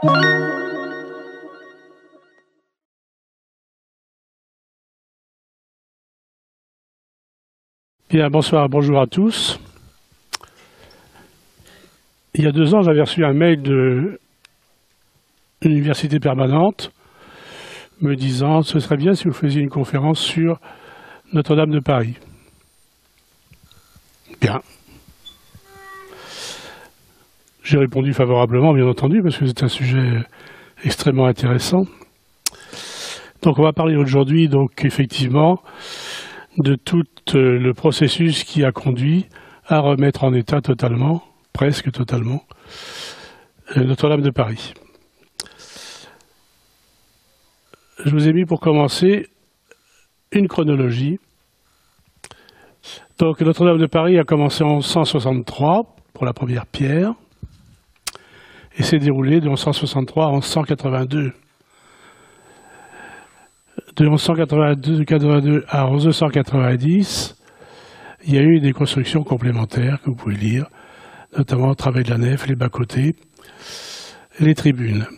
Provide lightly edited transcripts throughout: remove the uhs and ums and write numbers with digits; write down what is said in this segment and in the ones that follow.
Bien, bonsoir, bonjour à tous. Il y a 2 ans, j'avais reçu un mail de l'Université permanente me disant « Ce serait bien si vous faisiez une conférence sur Notre-Dame de Paris ». Bien. J'ai répondu favorablement, bien entendu, parce que c'est un sujet extrêmement intéressant. Donc on va parler aujourd'hui, donc effectivement, de tout le processus qui a conduit à remettre en état totalement, presque totalement, Notre-Dame de Paris. Je vous ai mis pour commencer une chronologie. Donc Notre-Dame de Paris a commencé en 1163 pour la première pierre et s'est déroulé de 1163 à 1182. De 1182 à 1290, il y a eu des constructions complémentaires que vous pouvez lire, notamment le travail de la nef, les bas-côtés, les tribunes.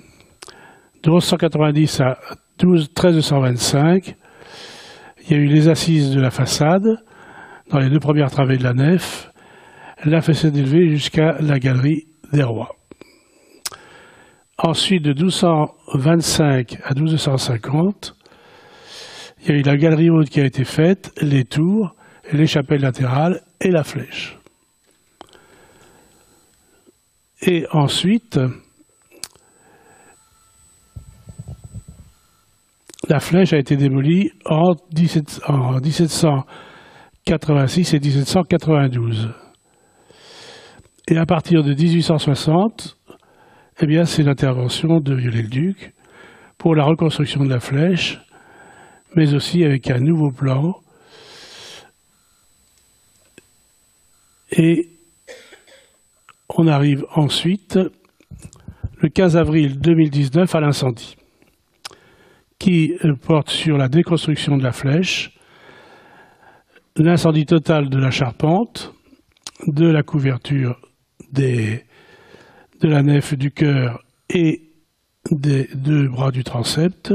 De 1190 à 1325, il y a eu les assises de la façade, dans les 2 premières travées de la nef, la façade élevée jusqu'à la galerie des rois. Ensuite, de 1225 à 1250, il y a eu la galerie haute qui a été faite, les tours, les chapelles latérales et la flèche. Et ensuite, la flèche a été démolie en 1786 et 1792. Et à partir de 1860, eh bien, c'est l'intervention de Viollet-le-Duc pour la reconstruction de la flèche, mais aussi avec un nouveau plan. Et on arrive ensuite, le 15 avril 2019, à l'incendie, qui porte sur la déconstruction de la flèche, l'incendie total de la charpente, de la couverture de la nef, du chœur et des 2 bras du transept,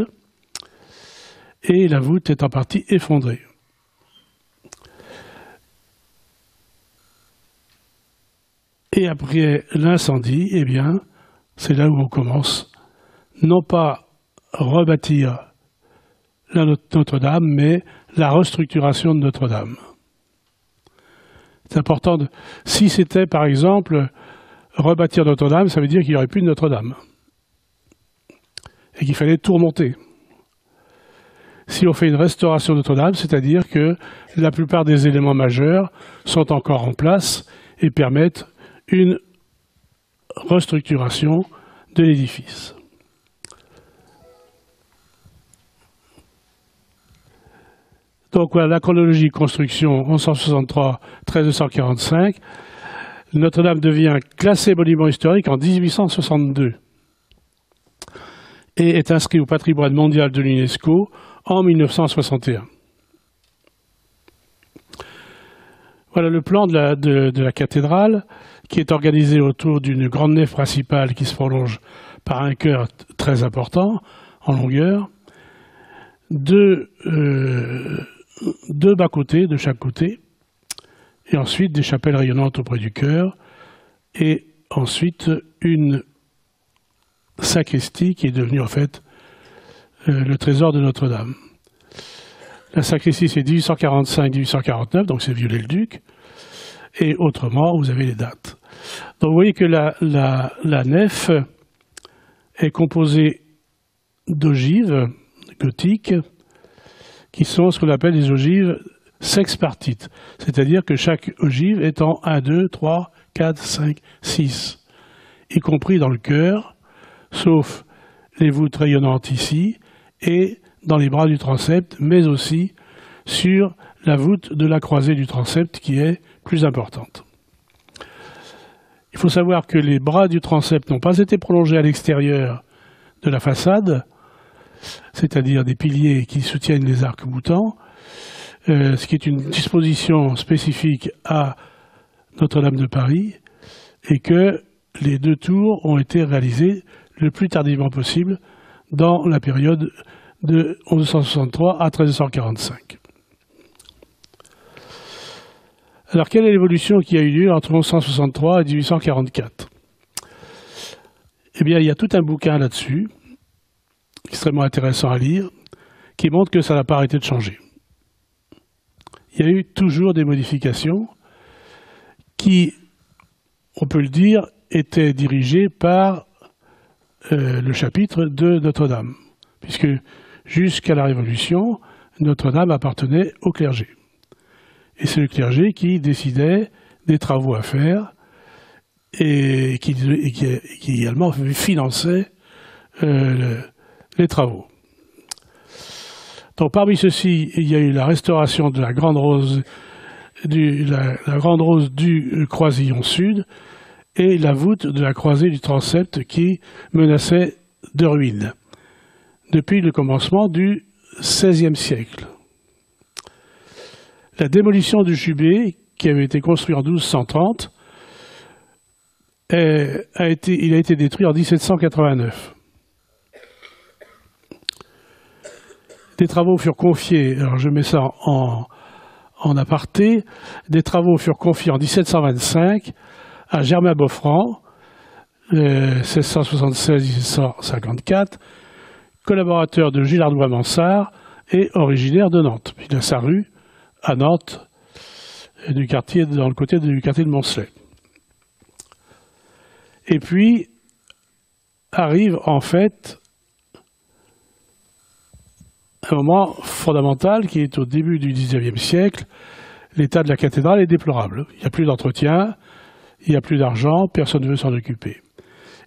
et la voûte est en partie effondrée. Et après l'incendie, eh bien, c'est là où on commence, non pas rebâtir Notre-Dame, mais la restructuration de Notre-Dame. C'est important. Si c'était, par exemple, rebâtir Notre-Dame, ça veut dire qu'il n'y aurait plus de Notre-Dame. Et qu'il fallait tout remonter. Si on fait une restauration de Notre-Dame, c'est-à-dire que la plupart des éléments majeurs sont encore en place et permettent une restructuration de l'édifice. Donc voilà la chronologie construction 1163-1345. Notre-Dame devient classée monument historique en 1862 et est inscrit au patrimoine mondial de l'UNESCO en 1961. Voilà le plan de la cathédrale qui est organisé autour d'une grande nef principale qui se prolonge par un chœur très important en longueur, 2 bas-côtés de chaque côté, et ensuite des chapelles rayonnantes auprès du chœur, et ensuite une sacristie qui est devenue en fait le trésor de Notre-Dame. La sacristie c'est 1845-1849, donc c'est Viollet-le-Duc, et autrement vous avez les dates. Donc vous voyez que la nef est composée d'ogives gothiques qui sont ce qu'on appelle des ogives sexpartites, c'est-à-dire que chaque ogive est en 1, 2, 3, 4, 5, 6, y compris dans le chœur, sauf les voûtes rayonnantes ici, et dans les bras du transept, mais aussi sur la voûte de la croisée du transept qui est plus importante. Il faut savoir que les bras du transept n'ont pas été prolongés à l'extérieur de la façade, c'est-à-dire des piliers qui soutiennent les arcs-boutants, ce qui est une disposition spécifique à Notre-Dame de Paris, et que les 2 tours ont été réalisées le plus tardivement possible dans la période de 1163 à 1345. Alors, quelle est l'évolution qui a eu lieu entre 1163 et 1844? Eh bien, il y a tout un bouquin là-dessus, extrêmement intéressant à lire, qui montre que ça n'a pas arrêté de changer. Il y a eu toujours des modifications qui, on peut le dire, étaient dirigées par le chapitre de Notre-Dame, puisque jusqu'à la Révolution, Notre-Dame appartenait au clergé. Et c'est le clergé qui décidait des travaux à faire et qui également finançait les travaux. Donc parmi ceux-ci, il y a eu la restauration de la Grande Rose la Grande Rose du Croisillon Sud et la voûte de la croisée du transept qui menaçait de ruine depuis le commencement du XVIe siècle. La démolition du jubé, qui avait été construit en 1230, il a été détruit en 1789. Des travaux furent confiés, alors je mets ça en aparté, des travaux furent confiés en 1725 à Germain Boffrand, 1676-1754, collaborateur de Gilles Ardois-Mansart et originaire de Nantes. Il a sa rue à Nantes, dans le quartier de Moncelet. Et puis arrive en fait un moment fondamental qui est au début du XIXe siècle. L'état de la cathédrale est déplorable. Il n'y a plus d'entretien, il n'y a plus d'argent, personne ne veut s'en occuper.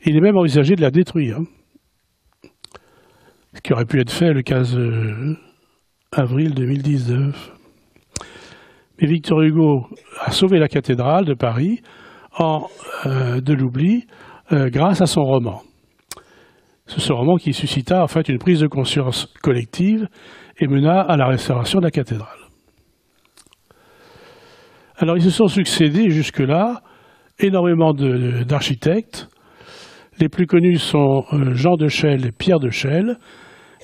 Il est même envisagé de la détruire, ce qui aurait pu être fait le 15 avril 2019. Mais Victor Hugo a sauvé la cathédrale de Paris de l'oubli grâce à son roman. C'est ce roman qui suscita en fait une prise de conscience collective et mena à la restauration de la cathédrale. Alors ils se sont succédés jusque-là énormément d'architectes. Les plus connus sont Jean de Chelles et Pierre de Chelles,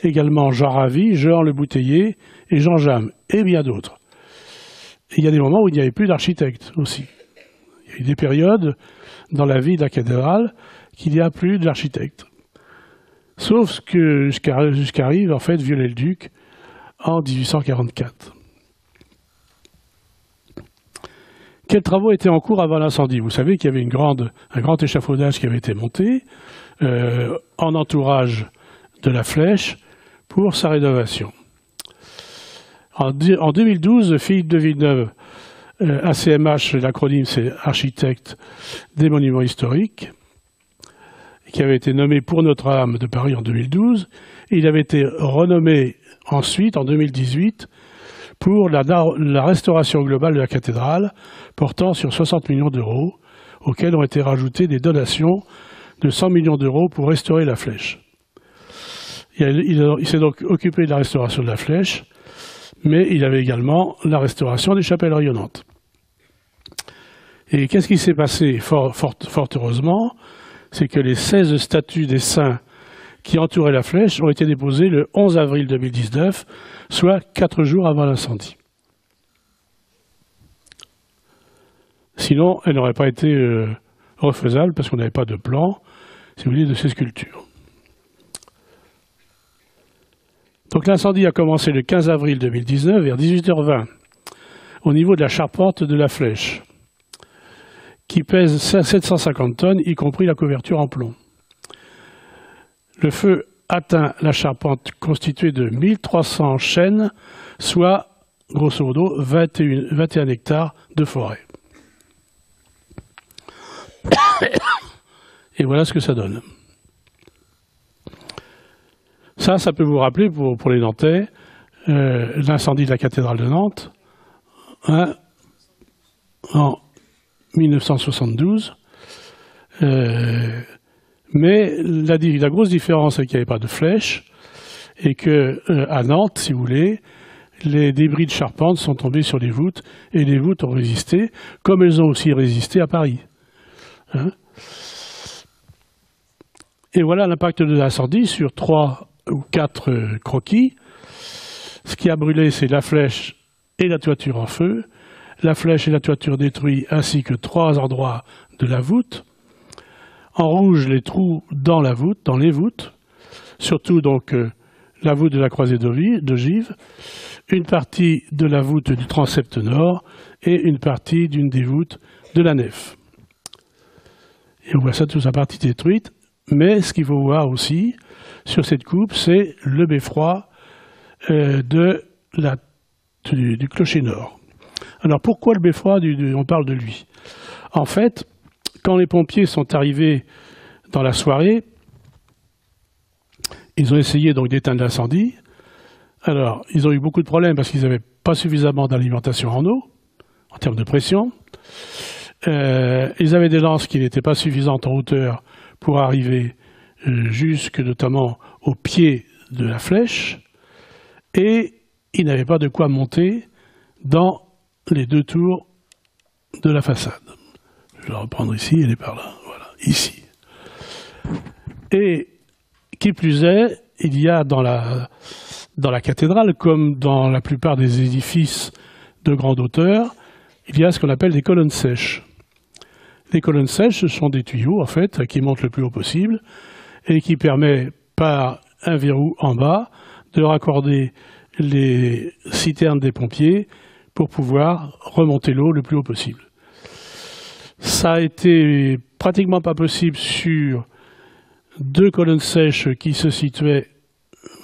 également Jean Ravi, Jean Le Bouteiller et Jean Jamme, et bien d'autres. Et il y a des moments où il n'y avait plus d'architectes aussi. Il y a eu des périodes dans la vie de la cathédrale qu'il n'y a plus d'architectes. Sauf ce que jusqu'arrive en fait Viollet-le-Duc en 1844. Quels travaux étaient en cours avant l'incendie? Vous savez qu'il y avait un grand échafaudage qui avait été monté en entourage de la flèche pour sa rénovation. En 2012, Philippe de Villeneuve, ACMH, l'acronyme c'est Architecte des Monuments Historiques, qui avait été nommé pour Notre-Dame de Paris en 2012, et il avait été renommé ensuite en 2018 pour la restauration globale de la cathédrale, portant sur 60 millions d'euros, auxquels ont été rajoutées des donations de 100 millions d'euros pour restaurer la flèche. Il s'est donc occupé de la restauration de la flèche, mais il avait également la restauration des chapelles rayonnantes. Et qu'est-ce qui s'est passé fort heureusement, c'est que les 16 statues des saints qui entouraient la flèche ont été déposées le 11 avril 2019, soit 4 jours avant l'incendie. Sinon, elles n'auraient pas été refaisables parce qu'on n'avait pas de plan, si vous voulez, de ces sculptures. Donc l'incendie a commencé le 15 avril 2019 vers 18h20 au niveau de la charpente de la flèche, qui pèse 750 tonnes, y compris la couverture en plomb. Le feu atteint la charpente constituée de 1300 chênes, soit, grosso modo, 21 hectares de forêt. Et voilà ce que ça donne. Ça peut vous rappeler, pour les Nantais, l'incendie de la cathédrale de Nantes, en 1972. Mais la grosse différence, c'est qu'il n'y avait pas de flèche et qu'à Nantes, si vous voulez, les débris de charpente sont tombés sur les voûtes et les voûtes ont résisté, comme elles ont aussi résisté à Paris. Et voilà l'impact de l'incendie sur 3 ou 4 croquis. Ce qui a brûlé, c'est la flèche et la toiture en feu. La flèche et la toiture détruites, ainsi que 3 endroits de la voûte. En rouge, les trous dans la voûte, dans les voûtes. Surtout donc la voûte de la croisée d'ogive, une partie de la voûte du transept nord et une partie d'une des voûtes de la nef. Et on voit ça, toute sa partie détruite. Mais ce qu'il faut voir aussi sur cette coupe, c'est le beffroi du clocher nord. Alors pourquoi le beffroi on parle de lui? En fait, quand les pompiers sont arrivés dans la soirée, ils ont essayé donc d'éteindre l'incendie. Alors, ils ont eu beaucoup de problèmes parce qu'ils n'avaient pas suffisamment d'alimentation en eau, en termes de pression. Ils avaient des lances qui n'étaient pas suffisantes en hauteur pour arriver jusque notamment au pied de la flèche. Et ils n'avaient pas de quoi monter dans les 2 tours de la façade. Je vais la reprendre ici, elle est par là. Voilà, ici. Et qui plus est, il y a dans la cathédrale, comme dans la plupart des édifices de grande hauteur, il y a ce qu'on appelle des colonnes sèches. Les colonnes sèches, ce sont des tuyaux, en fait, qui montent le plus haut possible et qui permettent, par un verrou en bas, de raccorder les citernes des pompiers pour pouvoir remonter l'eau le plus haut possible. Ça a été pratiquement pas possible sur 2 colonnes sèches qui se situaient,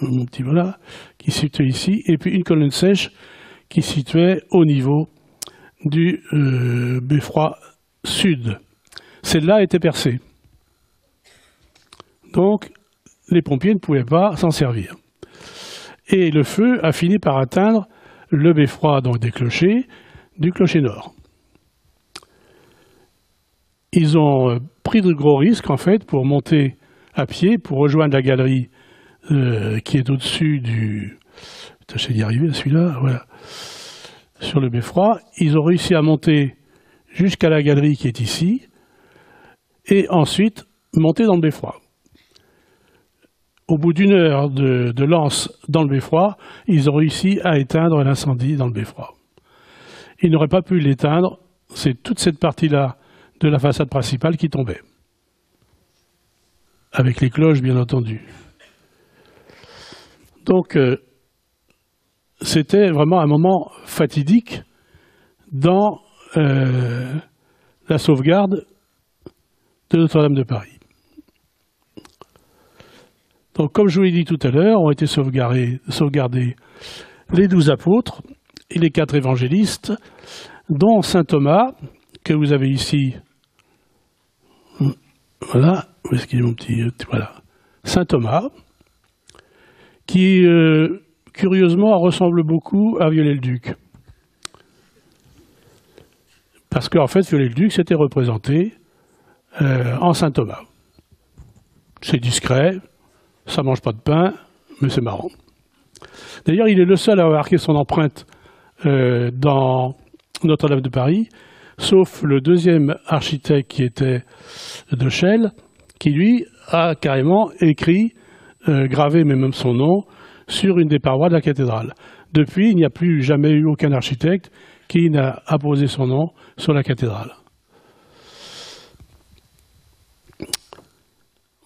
mon petit voilà, qui se situaient ici, et puis une colonne sèche qui se situait au niveau du beffroi sud. Celle-là était percée. Donc, les pompiers ne pouvaient pas s'en servir. Et le feu a fini par atteindre le beffroi donc des clochers du clocher nord. Ils ont pris de gros risques, en fait, pour monter à pied, pour rejoindre la galerie qui est au-dessus du... J'essaie d'y arriver, celui-là, voilà. Sur le beffroi. Ils ont réussi à monter jusqu'à la galerie qui est ici, et ensuite monter dans le beffroi. Au bout d'1 heure de lance dans le beffroi, ils ont réussi à éteindre l'incendie dans le beffroi. Ils n'auraient pas pu l'éteindre, c'est toute cette partie-là de la façade principale qui tombait. Avec les cloches, bien entendu. Donc, c'était vraiment un moment fatidique dans la sauvegarde de Notre-Dame de Paris. Donc, comme je vous l'ai dit tout à l'heure, ont été sauvegardés les 12 apôtres et les 4 évangélistes, dont saint Thomas, que vous avez ici. Voilà, où est-ce qu'il est mon petit... Voilà, saint Thomas, qui, curieusement, ressemble beaucoup à Viollet-le-Duc. Parce qu'en fait, Viollet-le-Duc s'était représenté en saint Thomas. C'est discret, ça mange pas de pain, mais c'est marrant. D'ailleurs, il est le seul à avoir marqué son empreinte dans Notre-Dame de Paris, sauf le 2e architecte qui était de Chelles, qui lui a carrément écrit, gravé même son nom, sur une des parois de la cathédrale. Depuis, il n'y a plus jamais eu aucun architecte qui n'a apposé son nom sur la cathédrale.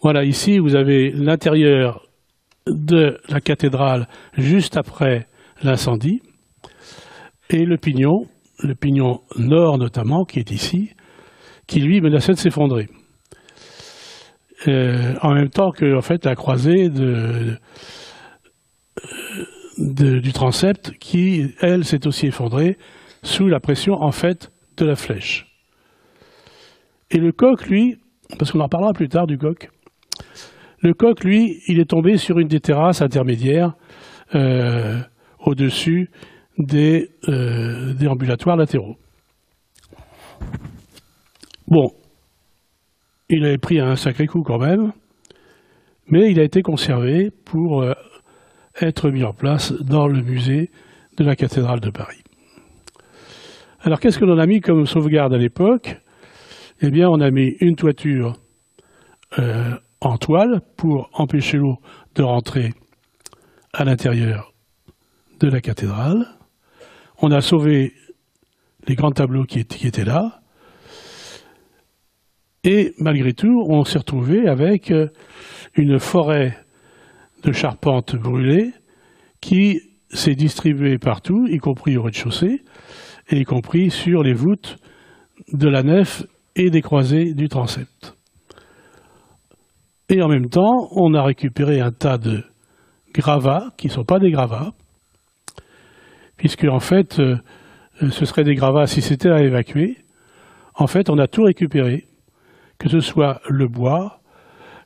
Voilà, ici, vous avez l'intérieur de la cathédrale juste après l'incendie, et le pignon nord notamment, qui est ici, qui lui menaçait de s'effondrer. En même temps que en fait, la croisée du transept, qui, elle, s'est aussi effondrée sous la pression en fait de la flèche. Et le coq, lui, parce qu'on en parlera plus tard du coq, le coq, lui, il est tombé sur une des terrasses intermédiaires au-dessus des ambulatoires latéraux. Bon, il avait pris un sacré coup quand même, mais il a été conservé pour être mis en place dans le musée de la cathédrale de Paris. Alors qu'est-ce que l'on a mis comme sauvegarde à l'époque? Eh bien, on a mis une toiture en toile pour empêcher l'eau de rentrer à l'intérieur de la cathédrale. On a sauvé les grands tableaux qui étaient là. Et malgré tout, on s'est retrouvé avec une forêt de charpente brûlée qui s'est distribuée partout, y compris au rez-de-chaussée, et y compris sur les voûtes de la nef et des croisées du transept. Et en même temps, on a récupéré un tas de gravats, qui ne sont pas des gravats, puisque en fait, ce seraient des gravats si c'était à évacuer. En fait, on a tout récupéré, que ce soit le bois,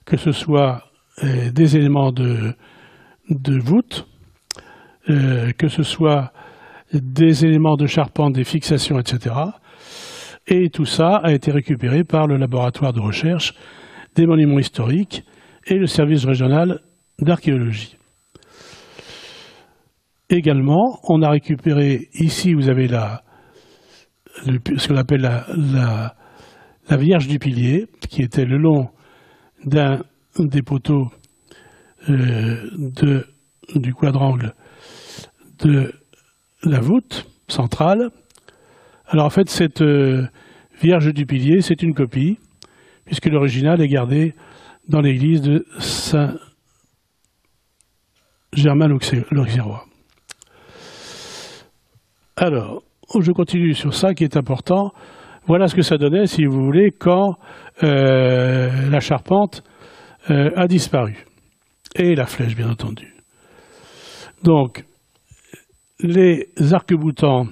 que ce soit des éléments de voûte, que ce soit des éléments de charpente, des fixations, etc. Et tout ça a été récupéré par le laboratoire de recherche des monuments historiques et le service régional d'archéologie. Également, on a récupéré, ici vous avez ce qu'on appelle la Vierge du Pilier, qui était le long d'un des poteaux du quadrangle de la voûte centrale. Alors en fait, cette Vierge du Pilier, c'est une copie, puisque l'original est gardé dans l'église de Saint-Germain-l'Auxerrois. Alors, je continue sur ça qui est important. Voilà ce que ça donnait, si vous voulez, quand la charpente a disparu. Et la flèche, bien entendu. Donc, les arcs-boutants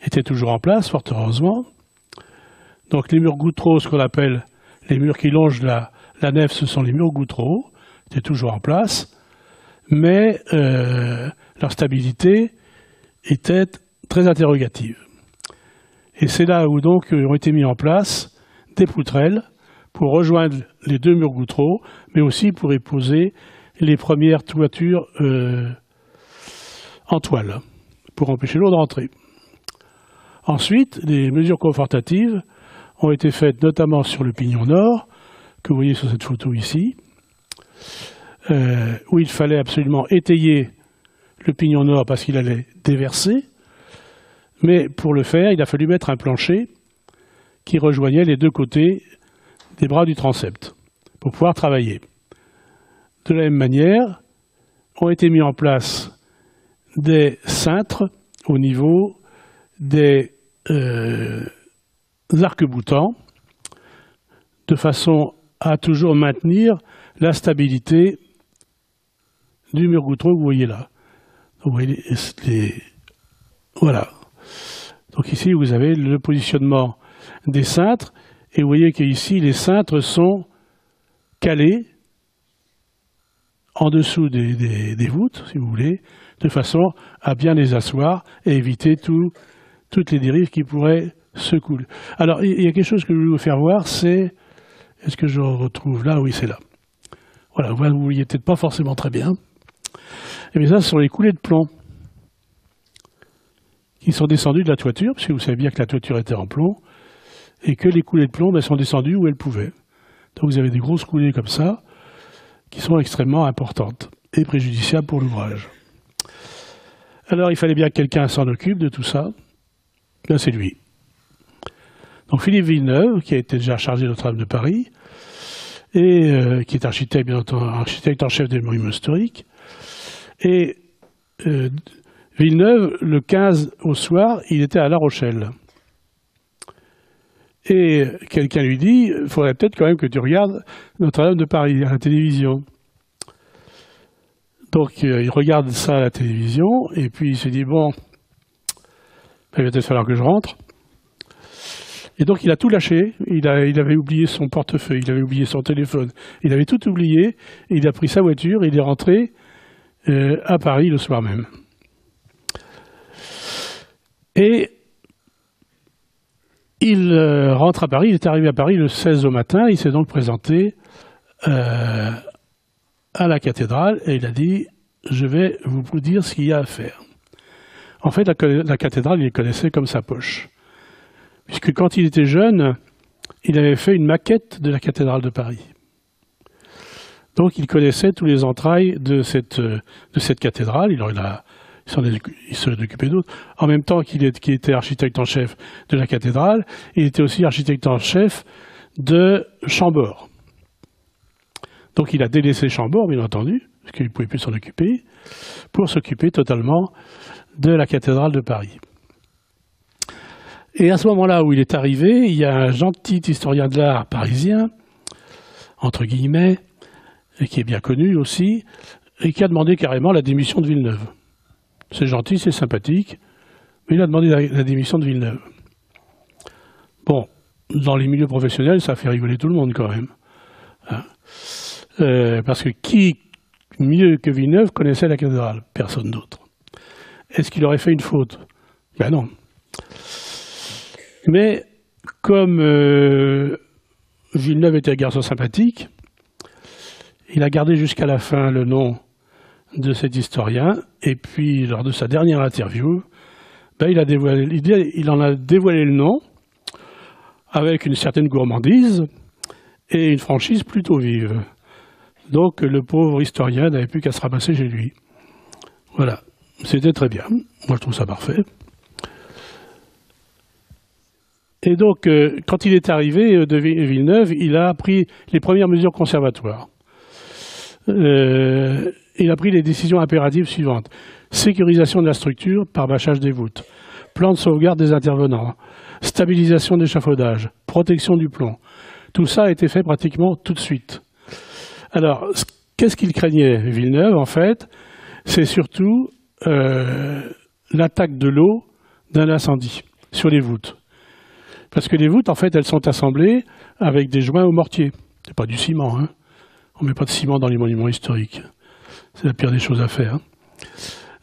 étaient toujours en place, fort heureusement. Donc, les murs gouttereaux, ce qu'on appelle les murs qui longent la nef, ce sont les murs gouttereaux, étaient toujours en place. Mais leur stabilité était très interrogative. Et c'est là où donc ont été mis en place des poutrelles pour rejoindre les deux murs gouttereaux, mais aussi pour y poser les premières toitures en toile, pour empêcher l'eau de rentrer. Ensuite, les mesures confortatives ont été faites notamment sur le pignon nord, que vous voyez sur cette photo ici, où il fallait absolument étayer le pignon nord parce qu'il allait déverser. Mais pour le faire, il a fallu mettre un plancher qui rejoignait les deux côtés des bras du transept pour pouvoir travailler. De la même manière, ont été mis en place des cintres au niveau des arcs-boutants de façon à toujours maintenir la stabilité du mur gouttereau que vous voyez là. Vous voyez voilà. Donc ici, vous avez le positionnement des cintres, et vous voyez qu'ici, les cintres sont calés en dessous des voûtes, si vous voulez, de façon à bien les asseoir et éviter toutes les dérives qui pourraient secouer. Alors, il y a quelque chose que je voulais vous faire voir, c'est... Est-ce que je retrouve là? Oui, c'est là. Voilà, vous ne voyez peut-être pas forcément très bien. Et bien ça, ce sont les coulées de plomb qui sont descendues de la toiture, parce que vous savez bien que la toiture était en plomb, et que les coulées de plomb sont descendues où elles pouvaient. Donc vous avez des grosses coulées comme ça, qui sont extrêmement importantes et préjudiciables pour l'ouvrage. Alors il fallait bien que quelqu'un s'en occupe de tout ça. Là, c'est lui. Donc Philippe Villeneuve, qui a été déjà chargé de Notre-Dame de Paris, et qui est architecte, bien entendu, architecte en chef des monuments historiques. Et Villeneuve, le 15 au soir, il était à La Rochelle. Et quelqu'un lui dit, il faudrait peut-être quand même que tu regardes Notre-Dame de Paris à la télévision. Donc il regarde ça à la télévision, et puis il se dit, bon, il va peut-être falloir que je rentre. Et donc il a tout lâché, il avait oublié son portefeuille, il avait oublié son téléphone, il avait tout oublié, et il a pris sa voiture, et il est rentré à Paris le soir même. Et il rentre à Paris, il est arrivé à Paris le 16 au matin, il s'est donc présenté à la cathédrale, et il a dit « Je vais vous dire ce qu'il y a à faire ». En fait, la cathédrale, il les connaissait comme sa poche. Puisque quand il était jeune, il avait fait une maquette de la cathédrale de Paris. Donc il connaissait tous les entrailles de cette cathédrale. Il s'en est occupé d'autres. En même temps qu'il était architecte en chef de la cathédrale, il était aussi architecte en chef de Chambord. Donc il a délaissé Chambord, bien entendu, parce qu'il ne pouvait plus s'en occuper, pour s'occuper totalement de la cathédrale de Paris. Et à ce moment-là où il est arrivé, il y a un gentil historien de l'art parisien, entre guillemets, et qui est bien connu aussi, et qui a demandé carrément la démission de Villeneuve. C'est gentil, c'est sympathique, mais il a demandé la démission de Villeneuve. Bon, dans les milieux professionnels, ça fait rigoler tout le monde quand même. Hein, parce que qui, mieux que Villeneuve, connaissait la cathédrale? Personne d'autre. Est-ce qu'il aurait fait une faute? Ben non. Mais comme Villeneuve était un garçon sympathique, il a gardé jusqu'à la fin le nom de cet historien, et puis lors de sa dernière interview, ben, il en a dévoilé le nom avec une certaine gourmandise et une franchise plutôt vive. Donc le pauvre historien n'avait plus qu'à se ramasser chez lui. Voilà, c'était très bien. Moi je trouve ça parfait. Et donc, quand il est arrivé de Villeneuve, il a pris les premières mesures conservatoires. Il a pris les décisions impératives suivantes. Sécurisation de la structure par bâchage des voûtes. Plan de sauvegarde des intervenants. Stabilisation d'échafaudage. Protection du plomb. Tout ça a été fait pratiquement tout de suite. Alors, qu'est-ce qu'il craignait, Villeneuve, en fait? C'est surtout l'attaque de l'eau d'un incendie sur les voûtes. Parce que les voûtes, en fait, elles sont assemblées avec des joints au mortier. C'est pas du ciment, hein. On ne met pas de ciment dans les monuments historiques. C'est la pire des choses à faire. Hein.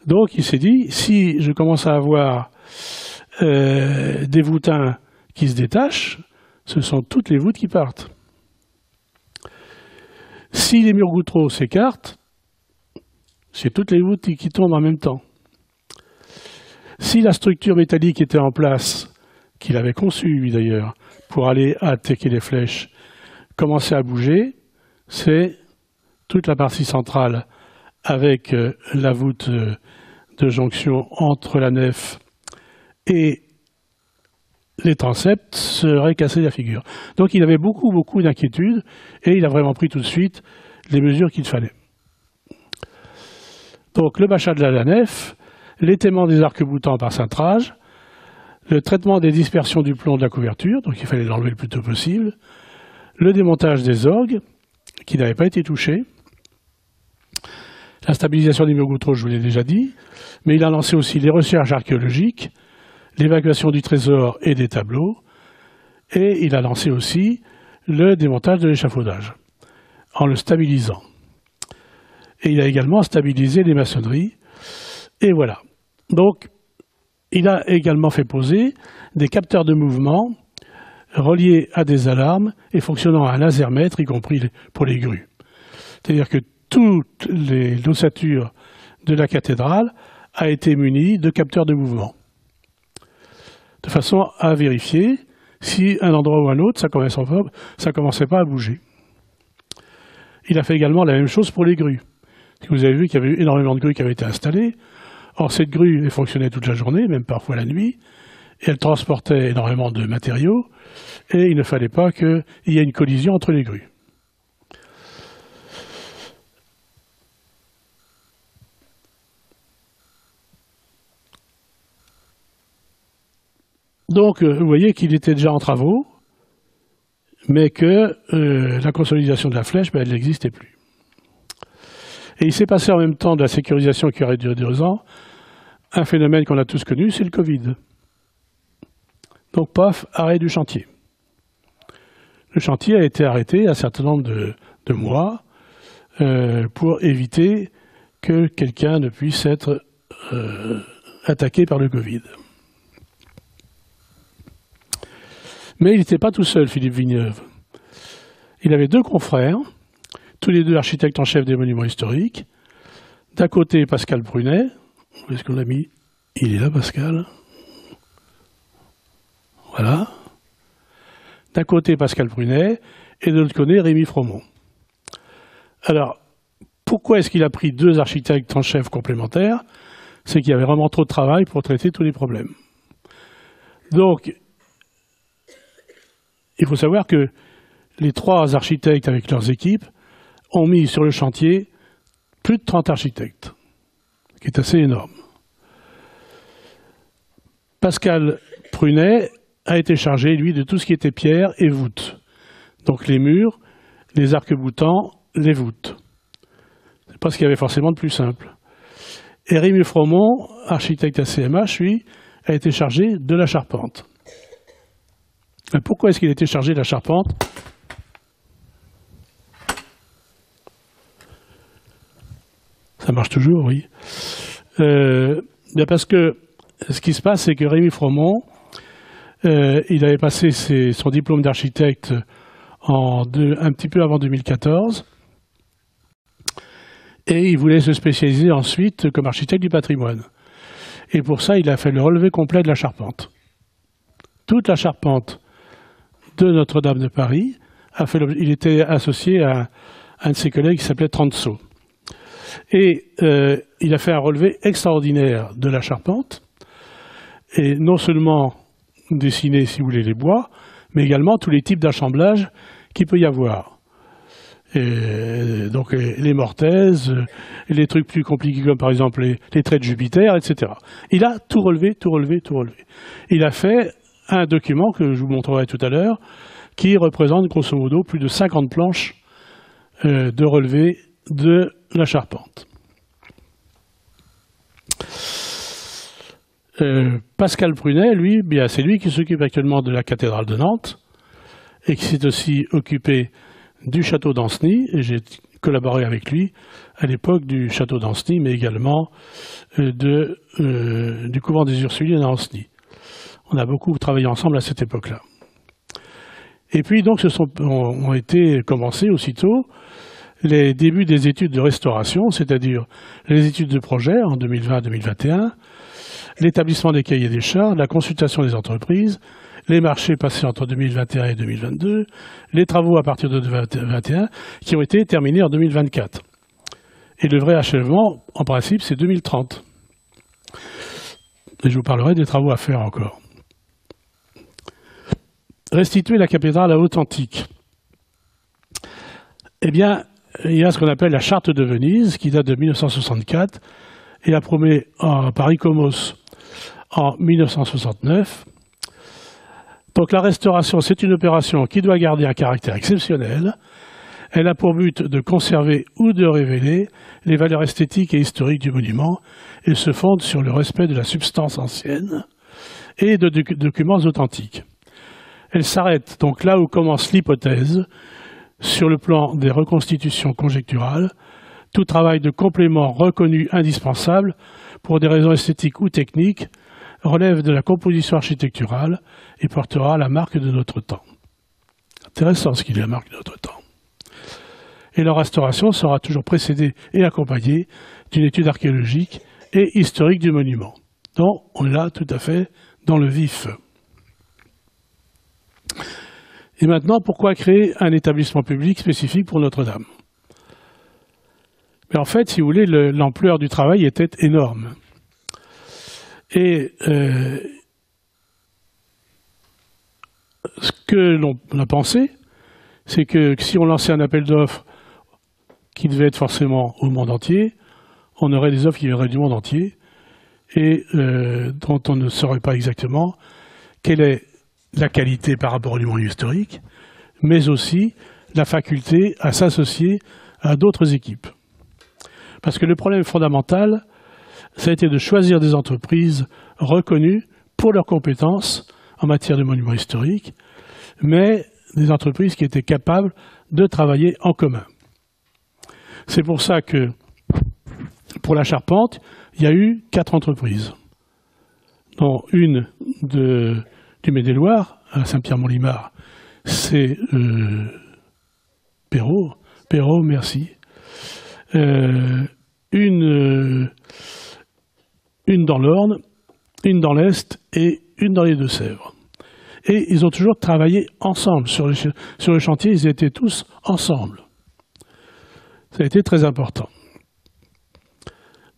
Donc, il s'est dit, si je commence à avoir des voûtins qui se détachent, ce sont toutes les voûtes qui partent. Si les murs gouttereaux s'écartent, c'est toutes les voûtes qui tombent en même temps. Si la structure métallique était en place, qu'il avait conçue, lui d'ailleurs, pour aller attaquer les flèches, commençait à bouger, c'est toute la partie centrale avec la voûte de jonction entre la nef et les transepts serait cassé la figure. Donc il avait beaucoup d'inquiétudes et il a vraiment pris tout de suite les mesures qu'il fallait. Donc le bâchage de la nef, l'étaiement des arcs-boutants par cintrage, le traitement des dispersions du plomb de la couverture, donc il fallait l'enlever le plus tôt possible, le démontage des orgues, qui n'avaient pas été touchés, la stabilisation des murs gouttereaux, je vous l'ai déjà dit, mais il a lancé aussi les recherches archéologiques, l'évacuation du trésor et des tableaux, et il a lancé aussi le démontage de l'échafaudage, en le stabilisant. Et il a également stabilisé les maçonneries, et voilà. Donc, il a également fait poser des capteurs de mouvement reliés à des alarmes et fonctionnant à un lasermètre, y compris pour les grues. C'est-à-dire que toute l'ossature de la cathédrale a été munie de capteurs de mouvement, de façon à vérifier si un endroit ou un autre, ça commençait pas à bouger. Il a fait également la même chose pour les grues. Vous avez vu qu'il y avait eu énormément de grues qui avaient été installées. Or, cette grue elle fonctionnait toute la journée, même parfois la nuit, et elle transportait énormément de matériaux, et il ne fallait pas qu'il y ait une collision entre les grues. Donc, vous voyez qu'il était déjà en travaux, mais que la consolidation de la flèche, elle n'existait plus. Et il s'est passé en même temps de la sécurisation qui aurait duré 2 ans, un phénomène qu'on a tous connu, c'est le Covid. Donc, paf, arrêt du chantier. Le chantier a été arrêté un certain nombre de mois pour éviter que quelqu'un ne puisse être attaqué par le Covid. Mais il n'était pas tout seul, Philippe Villeneuve. Il avait 2 confrères, tous les 2 architectes en chef des monuments historiques. D'un côté, Pascal Prunet. Où est-ce qu'on l'a mis? Il est là, Pascal. Voilà. D'un côté, Pascal Prunet, et de l'autre côté, Rémy Fromont. Alors, pourquoi est-ce qu'il a pris 2 architectes en chef complémentaires? C'est qu'il y avait vraiment trop de travail pour traiter tous les problèmes. Donc, il faut savoir que les 3 architectes avec leurs équipes ont mis sur le chantier plus de 30 architectes, ce qui est assez énorme. Pascal Prunet a été chargé, lui, de tout ce qui était pierre et voûte. Donc les murs, les arcs-boutants, les voûtes. C'est pas ce qu'il y avait forcément de plus simple. Et Rémi Fromont, architecte à CMH, lui, a été chargé de la charpente. Et pourquoi est-ce qu'il a été chargé de la charpente? Ça marche toujours, oui. Bien parce que ce qui se passe, c'est que Rémi Fromont, il avait passé son diplôme d'architecte un petit peu avant 2014, et il voulait se spécialiser ensuite comme architecte du patrimoine. Et pour ça, il a fait le relevé complet de la charpente. Toute la charpente de Notre-Dame de Paris il était associé à un de ses collègues qui s'appelait Transo. Et il a fait un relevé extraordinaire de la charpente, et non seulement dessiner, si vous voulez, les bois, mais également tous les types d'assemblage qu'il peut y avoir. Et donc les mortaises, les trucs plus compliqués comme par exemple les traits de Jupiter, etc. Il a tout relevé, tout relevé, tout relevé. Il a fait un document que je vous montrerai tout à l'heure, qui représente grosso modo plus de 50 planches de relevé de la charpente. Pascal Prunet, lui, c'est lui qui s'occupe actuellement de la cathédrale de Nantes et qui s'est aussi occupé du château d'Ancenis, et j'ai collaboré avec lui à l'époque du château d'Ancenis, mais également du couvent des Ursulines à Ancenis. On a beaucoup travaillé ensemble à cette époque-là. Et puis donc ont été commencés aussitôt les débuts des études de restauration, c'est-à-dire les études de projet en 2020-2021, l'établissement des cahiers des charges, la consultation des entreprises, les marchés passés entre 2021 et 2022, les travaux à partir de 2021 qui ont été terminés en 2024. Et le vrai achèvement, en principe, c'est 2030. Et je vous parlerai des travaux à faire encore. Restituer la cathédrale à authentique. Eh bien, il y a ce qu'on appelle la charte de Venise, qui date de 1964 et approuvée par ICOMOS en 1969. Donc la restauration, c'est une opération qui doit garder un caractère exceptionnel. Elle a pour but de conserver ou de révéler les valeurs esthétiques et historiques du monument et se fonde sur le respect de la substance ancienne et de documents authentiques. Elle s'arrête donc là où commence l'hypothèse, sur le plan des reconstitutions conjecturales, tout travail de complément reconnu indispensable pour des raisons esthétiques ou techniques relève de la composition architecturale et portera la marque de notre temps. Intéressant ce qu'il est la marque de notre temps. Et leur restauration sera toujours précédée et accompagnée d'une étude archéologique et historique du monument. Donc on est là tout à fait dans le vif. Et maintenant, pourquoi créer un établissement public spécifique pour Notre-Dame? Mais en fait, si vous voulez, l'ampleur du travail était énorme. Et ce que l'on a pensé, c'est que si on lançait un appel d'offres qui devait être forcément au monde entier, on aurait des offres qui viendraient du monde entier et dont on ne saurait pas exactement quelle est la qualité par rapport au monument historique, mais aussi la faculté à s'associer à d'autres équipes. Parce que le problème fondamental, ça a été de choisir des entreprises reconnues pour leurs compétences en matière de monuments historiques, mais des entreprises qui étaient capables de travailler en commun. C'est pour ça que, pour la charpente, il y a eu 4 entreprises, dont une du Maine-et-Loire, à Saint-Pierre-Mont-Limard, c'est Perrault, merci. Une dans l'Orne, une dans l'Est et une dans les Deux-Sèvres. Et ils ont toujours travaillé ensemble. Sur le chantier, ils étaient tous ensemble. Ça a été très important.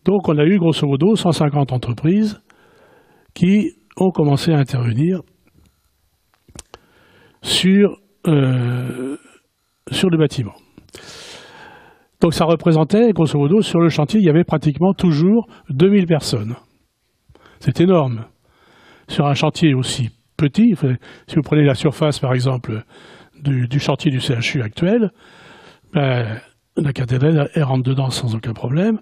Donc on a eu grosso modo 150 entreprises qui ont commencé à intervenir sur le bâtiment. Donc ça représentait, grosso modo, sur le chantier, il y avait pratiquement toujours 2000 personnes. C'est énorme. Sur un chantier aussi petit, si vous prenez la surface, par exemple, du chantier du CHU actuel, la cathédrale, elle rentre dedans sans aucun problème.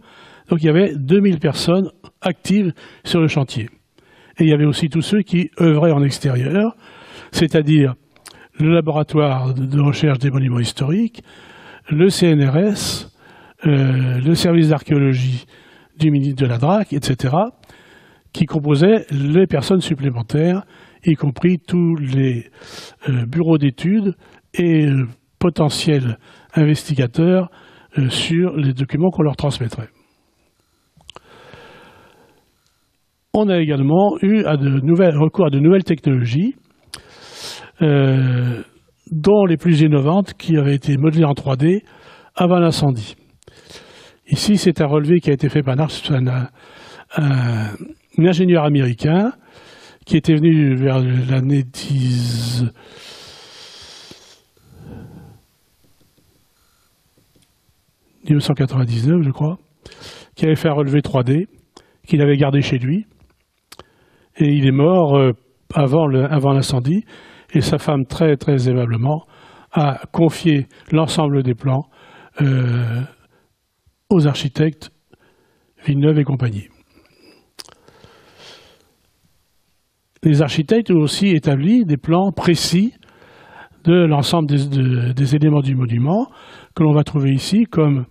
Donc il y avait 2000 personnes actives sur le chantier. Et il y avait aussi tous ceux qui œuvraient en extérieur, c'est-à-dire le laboratoire de recherche des monuments historiques, le CNRS, le service d'archéologie du ministre de la DRAC, etc., qui composaient les personnes supplémentaires, y compris tous les bureaux d'études et potentiels investigateurs sur les documents qu'on leur transmettrait. On a également eu recours à de nouvelles technologies, dont les plus innovantes qui avaient été modelées en 3D avant l'incendie. Ici, c'est un relevé qui a été fait par un ingénieur américain qui était venu vers l'année 1999, je crois, qui avait fait un relevé 3D, qu'il avait gardé chez lui. Et il est mort avant l'incendie. Et sa femme, très, très aimablement, a confié l'ensemble des plans aux architectes Villeneuve et compagnie. Les architectes ont aussi établi des plans précis de l'ensemble des éléments du monument que l'on va trouver ici, comme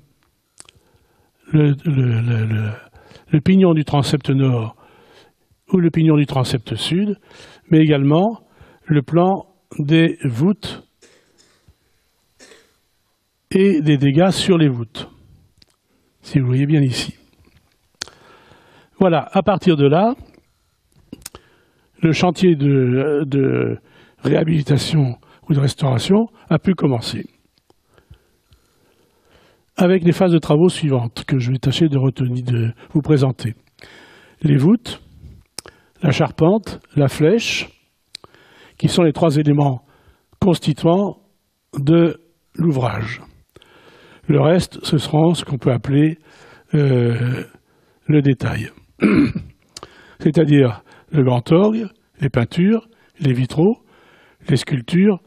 le pignon du transept nord ou le pignon du transept sud, mais également le plan des voûtes et des dégâts sur les voûtes, si vous voyez bien ici. Voilà, à partir de là, le chantier de réhabilitation ou de restauration a pu commencer, avec les phases de travaux suivantes que je vais tâcher de vous présenter. Les voûtes, la charpente, la flèche, qui sont les trois éléments constituants de l'ouvrage. Le reste, ce seront ce qu'on peut appeler le détail. C'est-à-dire le grand orgue, les peintures, les vitraux, les sculptures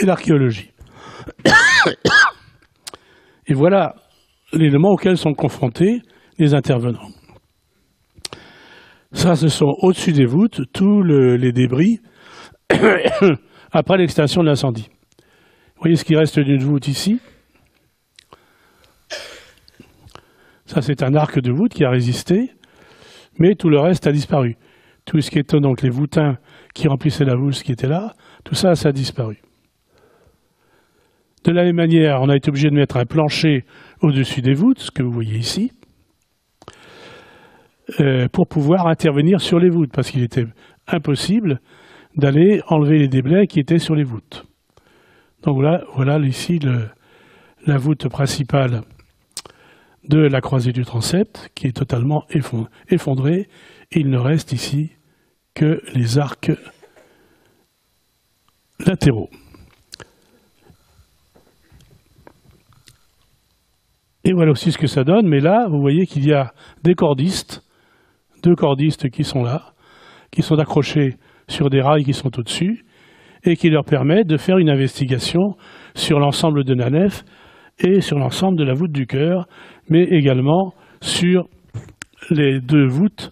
et l'archéologie. Et voilà l'élément auquel sont confrontés les intervenants. Ça, ce sont au-dessus des voûtes tous les débris après l'extinction de l'incendie. Vous voyez ce qui reste d'une voûte ici? Ça, c'est un arc de voûte qui a résisté, mais tout le reste a disparu. Tout ce qui était donc les voûtins qui remplissaient la voûte, ce qui était là, tout ça, ça a disparu. De la même manière, on a été obligé de mettre un plancher au-dessus des voûtes, ce que vous voyez ici, pour pouvoir intervenir sur les voûtes, parce qu'il était impossible d'aller enlever les déblais qui étaient sur les voûtes. Donc voilà ici la voûte principale de la croisée du transept, qui est totalement effondrée. Il ne reste ici que les arcs latéraux. Et voilà aussi ce que ça donne, mais là, vous voyez qu'il y a des cordistes, deux cordistes qui sont là, qui sont accrochés sur des rails qui sont au-dessus, et qui leur permettent de faire une investigation sur l'ensemble de la nef et sur l'ensemble de la voûte du chœur, mais également sur les deux voûtes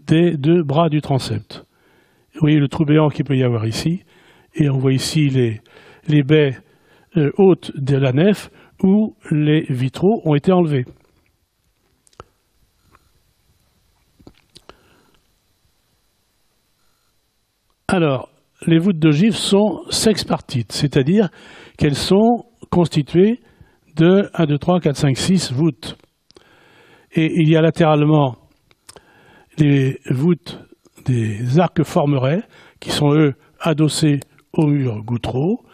des deux bras du transept. Vous voyez le trou béant qu'il peut y avoir ici, et on voit ici les baies hautes de la nef où les vitraux ont été enlevés. Alors, les voûtes d'ogive sont sexpartites, c'est-à-dire qu'elles sont constituées de 1, 2, 3, 4, 5, 6 voûtes. Et il y a latéralement les voûtes des arcs formerets, qui sont eux adossés au mur gouttereau,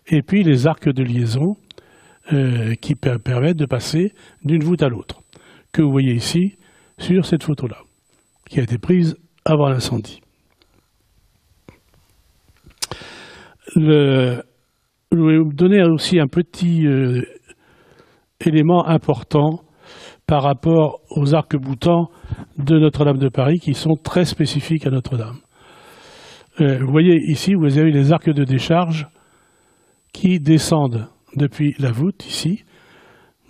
et puis les arcs de liaison qui permettent de passer d'une voûte à l'autre, que vous voyez ici sur cette photo-là, qui a été prise avant l'incendie. Je vais vous donner aussi un petit élément important par rapport aux arcs-boutants de Notre-Dame de Paris, qui sont très spécifiques à Notre-Dame. Vous voyez ici, vous avez les arcs de décharge qui descendent depuis la voûte, ici,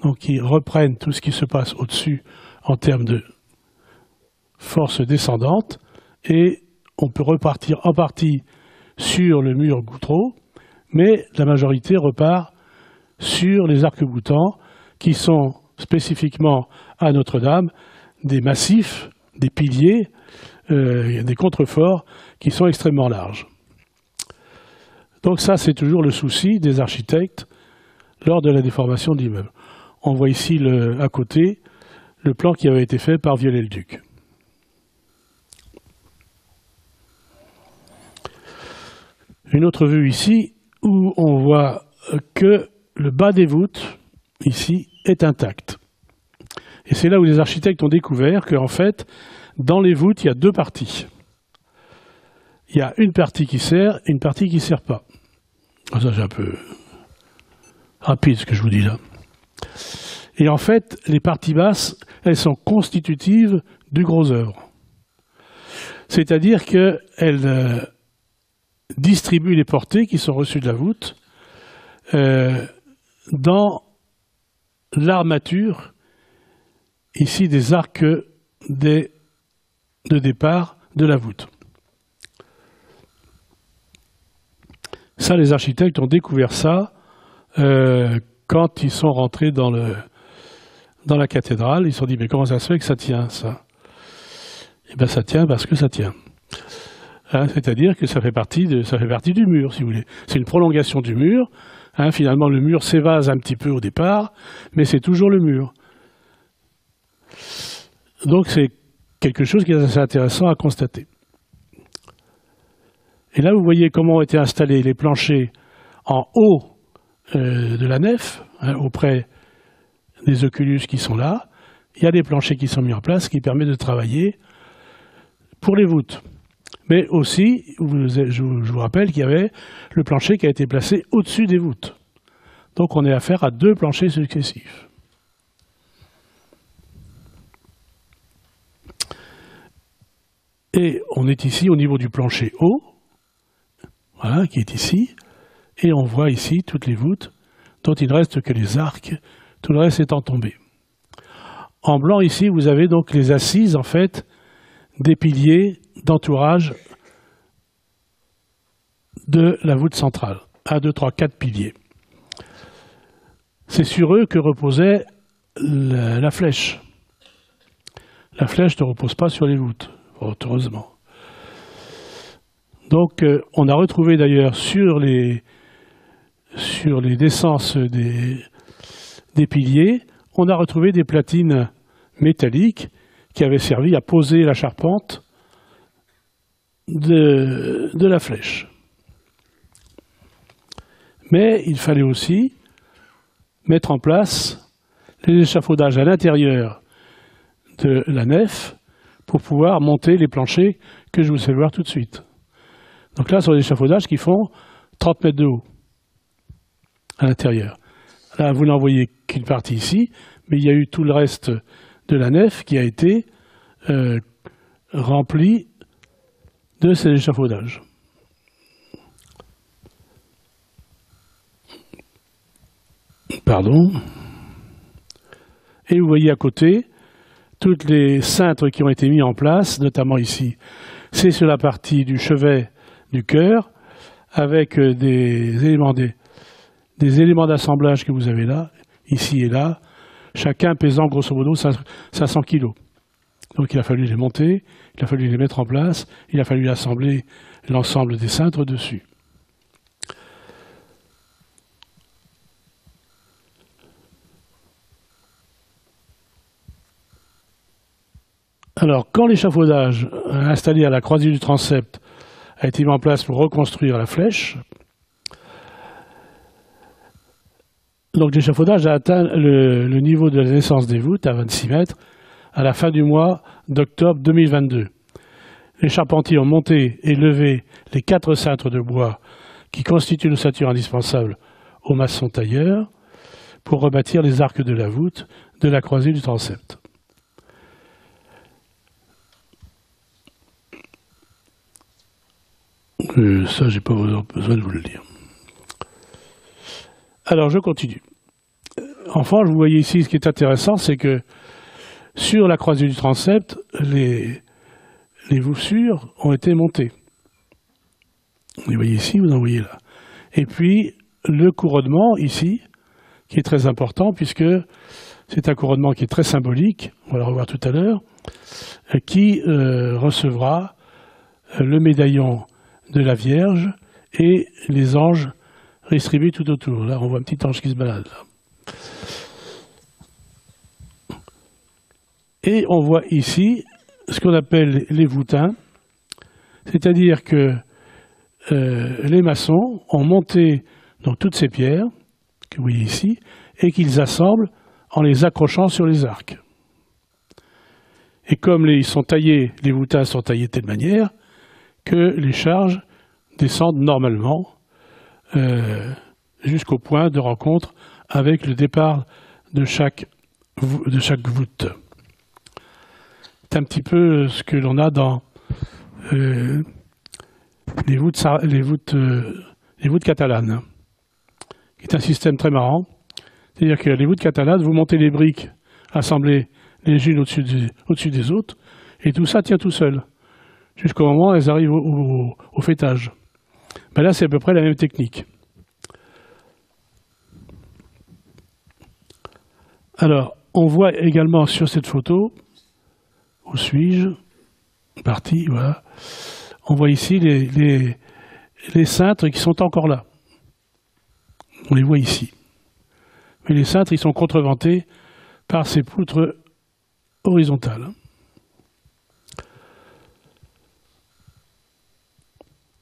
donc qui reprennent tout ce qui se passe au-dessus en termes de force descendante, et on peut repartir en partie sur le mur Goutreau, mais la majorité repart sur les arcs-boutants qui sont spécifiquement à Notre-Dame des massifs, des piliers, des contreforts qui sont extrêmement larges. Donc ça, c'est toujours le souci des architectes lors de la déformation de l'immeuble. On voit ici à côté le plan qui avait été fait par Viollet-le-Duc. Une autre vue ici où on voit que le bas des voûtes, ici, est intact. Et c'est là où les architectes ont découvert qu'en fait, dans les voûtes, il y a deux parties. Il y a une partie qui sert et une partie qui ne sert pas. Ça, c'est un peu rapide ce que je vous dis là. Et en fait, les parties basses, elles sont constitutives du gros œuvre. C'est-à-dire qu'elles distribuent les portées qui sont reçues de la voûte dans l'armature, ici des arcs de départ de la voûte. Ça, les architectes ont découvert ça quand ils sont rentrés dans la cathédrale. Ils se sont dit, mais comment ça se fait que ça tient, ça? Eh bien, ça tient parce que ça tient. Hein, c'est-à-dire que ça fait partie du mur, si vous voulez. C'est une prolongation du mur. Hein, finalement, le mur s'évase un petit peu au départ, mais c'est toujours le mur. Donc, c'est quelque chose qui est assez intéressant à constater. Et là, vous voyez comment ont été installés les planchers en haut de la nef, hein, auprès des oculus qui sont là. Il y a des planchers qui sont mis en place qui permettent de travailler pour les voûtes. Mais aussi, je vous rappelle qu'il y avait le plancher qui a été placé au-dessus des voûtes. Donc on est affaire à deux planchers successifs. Et on est ici au niveau du plancher haut, voilà, qui est ici, et on voit ici toutes les voûtes, dont il ne reste que les arcs, tout le reste étant tombé. En blanc ici, vous avez donc les assises, en fait, des piliers d'entourage de la voûte centrale. 1, 2, 3, 4 piliers. C'est sur eux que reposait la flèche. La flèche ne repose pas sur les voûtes, heureusement. Donc, on a retrouvé d'ailleurs sur les descenses des piliers, on a retrouvé des platines métalliques qui avaient servi à poser la charpente de la flèche. Mais il fallait aussi mettre en place les échafaudages à l'intérieur de la nef pour pouvoir monter les planchers que je vous fais voir tout de suite. Donc là, ce sont des échafaudages qui font 30 mètres de haut à l'intérieur. Là, vous n'en voyez qu'une partie ici, mais il y a eu tout le reste de la nef qui a été rempli de ces échafaudages. Pardon. Et vous voyez à côté toutes les cintres qui ont été mis en place, notamment ici. C'est sur la partie du chevet du chœur, avec des éléments d'assemblage que vous avez là, ici et là, chacun pesant grosso modo 500 kg. Donc il a fallu les monter, il a fallu les mettre en place, il a fallu assembler l'ensemble des cintres dessus. Alors, quand l'échafaudage installé à la croisée du transept a été mis en place pour reconstruire la flèche, Donc l'échafaudage a atteint le niveau de la naissance des voûtes à 26 mètres à la fin du mois d'octobre 2022. Les charpentiers ont monté et levé les 4 cintres de bois qui constituent l'ossature indispensable aux maçons tailleurs pour rebâtir les arcs de la voûte de la croisée du transept. Ça, j'ai pas besoin de vous le dire. Alors, je continue. Enfin, vous voyez ici, ce qui est intéressant, c'est que sur la croisée du transept, les voussures ont été montées. Vous les voyez ici, vous en voyez là. Et puis, le couronnement, ici, qui est très important, puisque c'est un couronnement qui est très symbolique, on va le revoir tout à l'heure, qui recevra le médaillon de la Vierge et les anges distribués tout autour. Là, on voit un petit ange qui se balade. Là. Et on voit ici ce qu'on appelle les voûtins, c'est-à-dire que les maçons ont monté donc, toutes ces pierres, que vous voyez ici, et qu'ils assemblent en les accrochant sur les arcs. Et comme ils sont taillés, les voûtins sont taillés de telle manière que les charges descendent normalement jusqu'au point de rencontre avec le départ de chaque voûte. C'est un petit peu ce que l'on a dans les voûtes catalanes, qui est un système très marrant. C'est-à-dire que les voûtes catalanes, vous montez les briques assemblées les unes au-dessus des autres, et tout ça tient tout seul, jusqu'au moment où elles arrivent au fêtage. Ben là, c'est à peu près la même technique. Alors, on voit également sur cette photo, où suis-je? Parti, voilà. On voit ici les cintres qui sont encore là. On les voit ici. Mais les cintres, ils sont contreventés par ces poutres horizontales.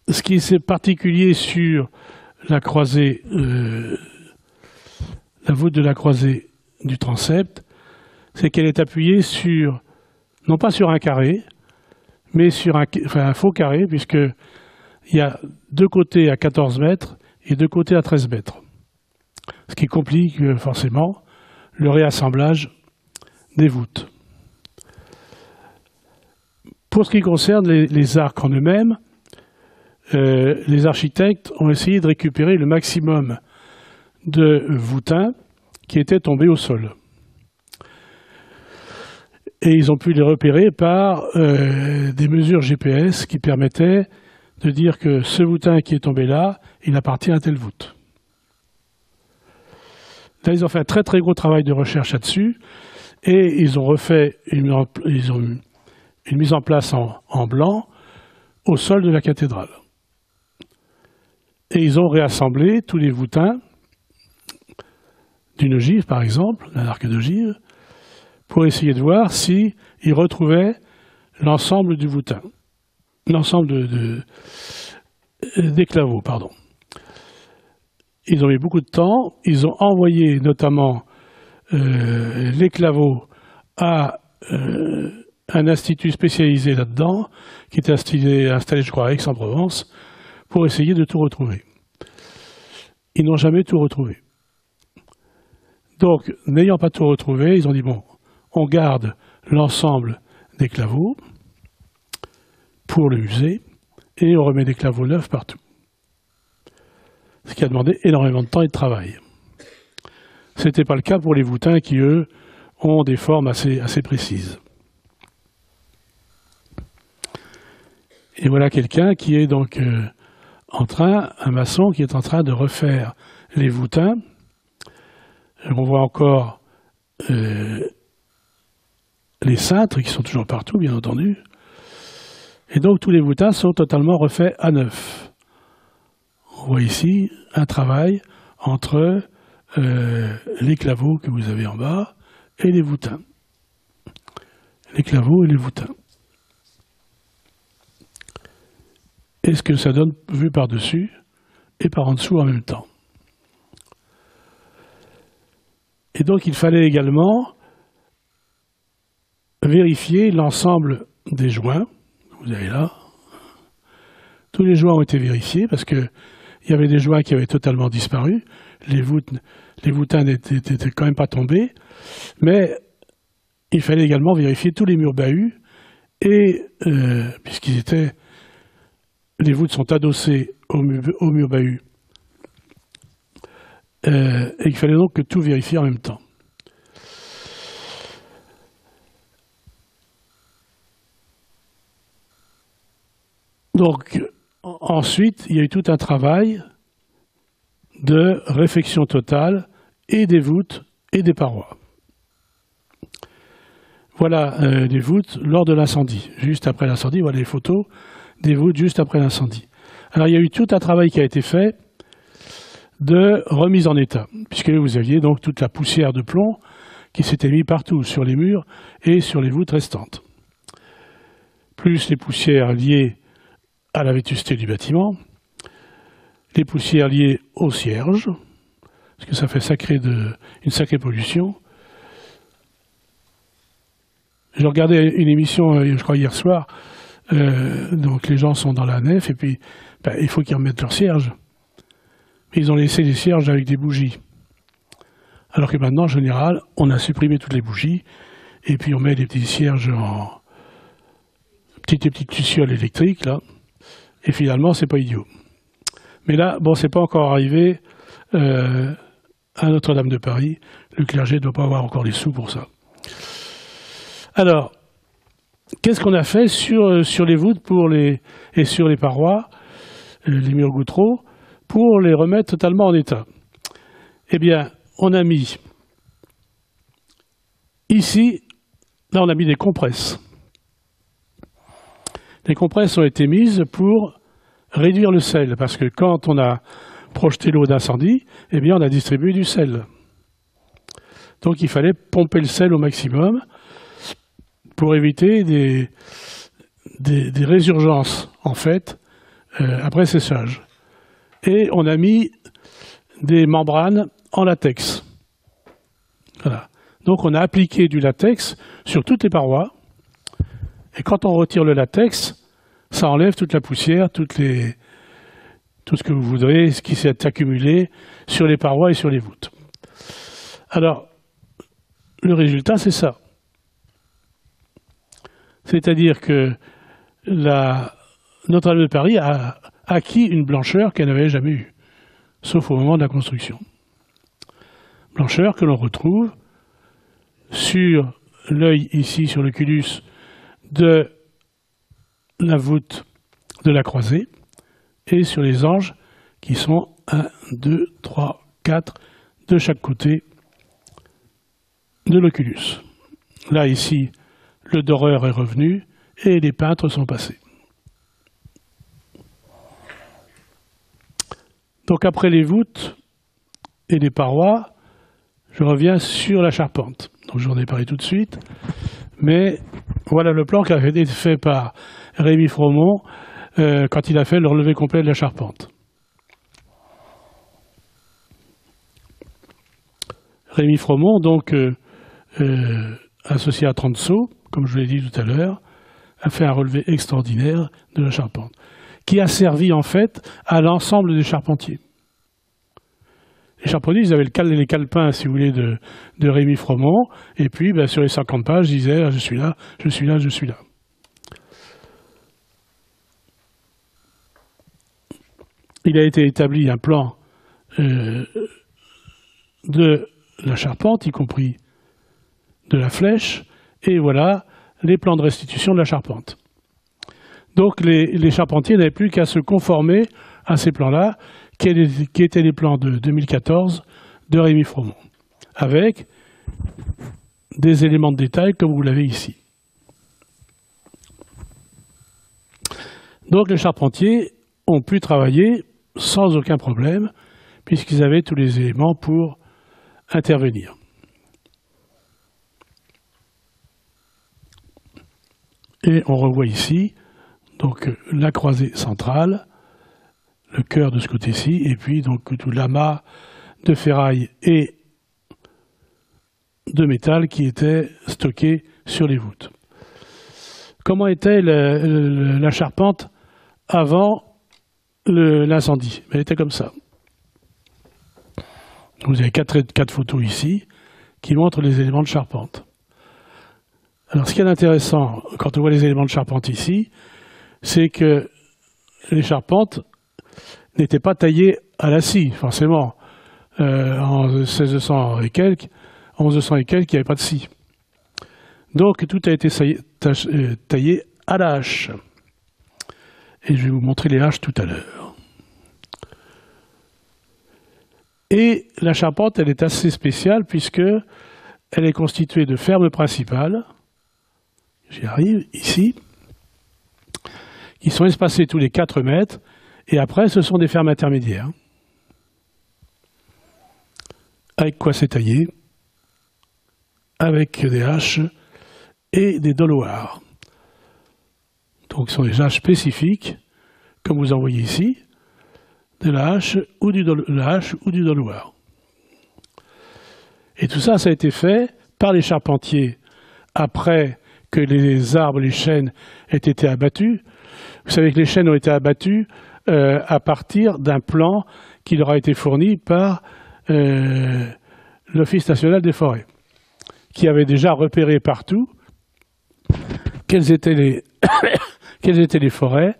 Ce qui est particulier sur la croisée, la voûte de la croisée du transept, c'est qu'elle est appuyée sur, non pas sur un carré, mais sur un faux carré, puisqu'il y a 2 côtés à 14 mètres et 2 côtés à 13 mètres. Ce qui complique forcément le réassemblage des voûtes. Pour ce qui concerne les arcs en eux-mêmes, les architectes ont essayé de récupérer le maximum de voûtins qui étaient tombés au sol. Et ils ont pu les repérer par des mesures GPS qui permettaient de dire que ce voûtin qui est tombé là, il appartient à telle voûte. Là, ils ont fait un très très gros travail de recherche là-dessus et ils ont refait une mise en place en blanc au sol de la cathédrale. Et ils ont réassemblé tous les voûtins d'une ogive, par exemple, d'un arc d'ogive, pour essayer de voir s'ils retrouvaient l'ensemble du voûtin, l'ensemble des claveaux, pardon. Ils ont mis beaucoup de temps, ils ont envoyé notamment les claveaux à un institut spécialisé là-dedans, qui était installé, je crois, à Aix-en-Provence, pour essayer de tout retrouver. Ils n'ont jamais tout retrouvé. Donc, n'ayant pas tout retrouvé, ils ont dit, bon, on garde l'ensemble des claveaux pour le musée, et on remet des claveaux neufs partout. Ce qui a demandé énormément de temps et de travail. Ce n'était pas le cas pour les voûtins qui, eux, ont des formes assez précises. Et voilà quelqu'un qui est donc un maçon qui est en train de refaire les voûtins. On voit encore les cintres qui sont toujours partout, bien entendu. Et donc tous les voûtins sont totalement refaits à neuf. On voit ici un travail entre les claveaux que vous avez en bas et les voûtins. Les claveaux et les voûtins. Et ce que ça donne vu par-dessus et par en dessous en même temps. Et donc il fallait également vérifier l'ensemble des joints. Vous avez là. Tous les joints ont été vérifiés parce qu'il y avait des joints qui avaient totalement disparu. Les voûtins n'étaient quand même pas tombés. Mais il fallait également vérifier tous les murs bahus. Et les voûtes sont adossées au mur bahut. Et il fallait donc que tout vérifier en même temps. Donc, ensuite, il y a eu tout un travail de réfection totale et des voûtes et des parois. Voilà les voûtes lors de l'incendie. Juste après l'incendie, voilà les photos des voûtes juste après l'incendie. Alors, il y a eu tout un travail qui a été fait de remise en état, puisque vous aviez donc toute la poussière de plomb qui s'était mise partout, sur les murs et sur les voûtes restantes. Plus les poussières liées à la vétusté du bâtiment, les poussières liées au cierge, parce que ça fait une sacrée pollution. Je regardais une émission, je crois hier soir, donc les gens sont dans la nef, et puis il faut qu'ils remettent leur cierge. Ils ont laissé les cierges avec des bougies. Alors que maintenant, en général, on a supprimé toutes les bougies, et puis on met des petits cierges en petites lucioles électriques, là, et finalement, c'est pas idiot. Mais là, bon, c'est pas encore arrivé à Notre-Dame de Paris. Le clergé ne doit pas avoir encore les sous pour ça. Alors, qu'est-ce qu'on a fait sur les voûtes et sur les parois, les murs gouttereaux, pour les remettre totalement en état? Eh bien, on a mis ici, là on a mis des compresses. Les compresses ont été mises pour réduire le sel, parce que quand on a projeté l'eau d'incendie, eh bien on a distribué du sel. Donc il fallait pomper le sel au maximum pour éviter des résurgences, en fait, après séchage. Et on a mis des membranes en latex. Voilà. Donc on a appliqué du latex sur toutes les parois. Et quand on retire le latex, ça enlève toute la poussière, tout ce que vous voudrez, ce qui s'est accumulé sur les parois et sur les voûtes. Alors, le résultat, c'est ça. C'est-à-dire que Notre-Dame de Paris a acquis une blancheur qu'elle n'avait jamais eue, sauf au moment de la construction. Blancheur que l'on retrouve sur l'œil ici, sur l'oculus de la voûte de la croisée et sur les anges qui sont 1, 2, 3, 4 de chaque côté de l'oculus. Là, ici, le doreur est revenu et les peintres sont passés. Donc après les voûtes et les parois, je reviens sur la charpente. Donc j'en ai parlé tout de suite, mais voilà le plan qui avait été fait par Rémy Fromont quand il a fait le relevé complet de la charpente. Rémy Fromont, donc associé à Transo, comme je l'ai dit tout à l'heure, a fait un relevé extraordinaire de la charpente, qui a servi en fait à l'ensemble des charpentiers. Les charpentiers, ils avaient les calepins, si vous voulez, de Rémy Fromont, et puis sur les 50 pages, ils disaient ah, « je suis là, je suis là, je suis là ». Il a été établi un plan de la charpente, y compris de la flèche, et voilà les plans de restitution de la charpente. Donc les charpentiers n'avaient plus qu'à se conformer à ces plans-là, qui étaient les plans de 2014 de Rémy Fromont, avec des éléments de détail comme vous l'avez ici. Donc les charpentiers ont pu travailler sans aucun problème, puisqu'ils avaient tous les éléments pour intervenir. Et on revoit ici donc la croisée centrale, le cœur de ce côté-ci, et puis donc tout l'amas de ferraille et de métal qui étaient stockés sur les voûtes. Comment était la charpente avant l'incendie? Elle était comme ça. Vous avez quatre photos ici qui montrent les éléments de charpente. Alors, ce qui est intéressant quand on voit les éléments de charpente ici, c'est que les charpentes n'étaient pas taillées à la scie, forcément. En 1600 et quelques, en 1100 et quelques, il n'y avait pas de scie. Donc, tout a été taillé à la hache. Et je vais vous montrer les haches tout à l'heure. Et la charpente, elle est assez spéciale puisque elle est constituée de fermes principales, j'y arrive, ici, qui sont espacées tous les 4 mètres, et après, ce sont des fermes intermédiaires. Avec quoi c'est taillé? Avec des haches et des doloirs. Donc, ce sont des haches spécifiques, comme vous en voyez ici, de la hache ou du doloir. Et tout ça, ça a été fait par les charpentiers après que les arbres, les chênes aient été abattus. Vous savez que les chênes ont été abattus à partir d'un plan qui leur a été fourni par l'Office national des forêts, qui avait déjà repéré partout quelles étaient les forêts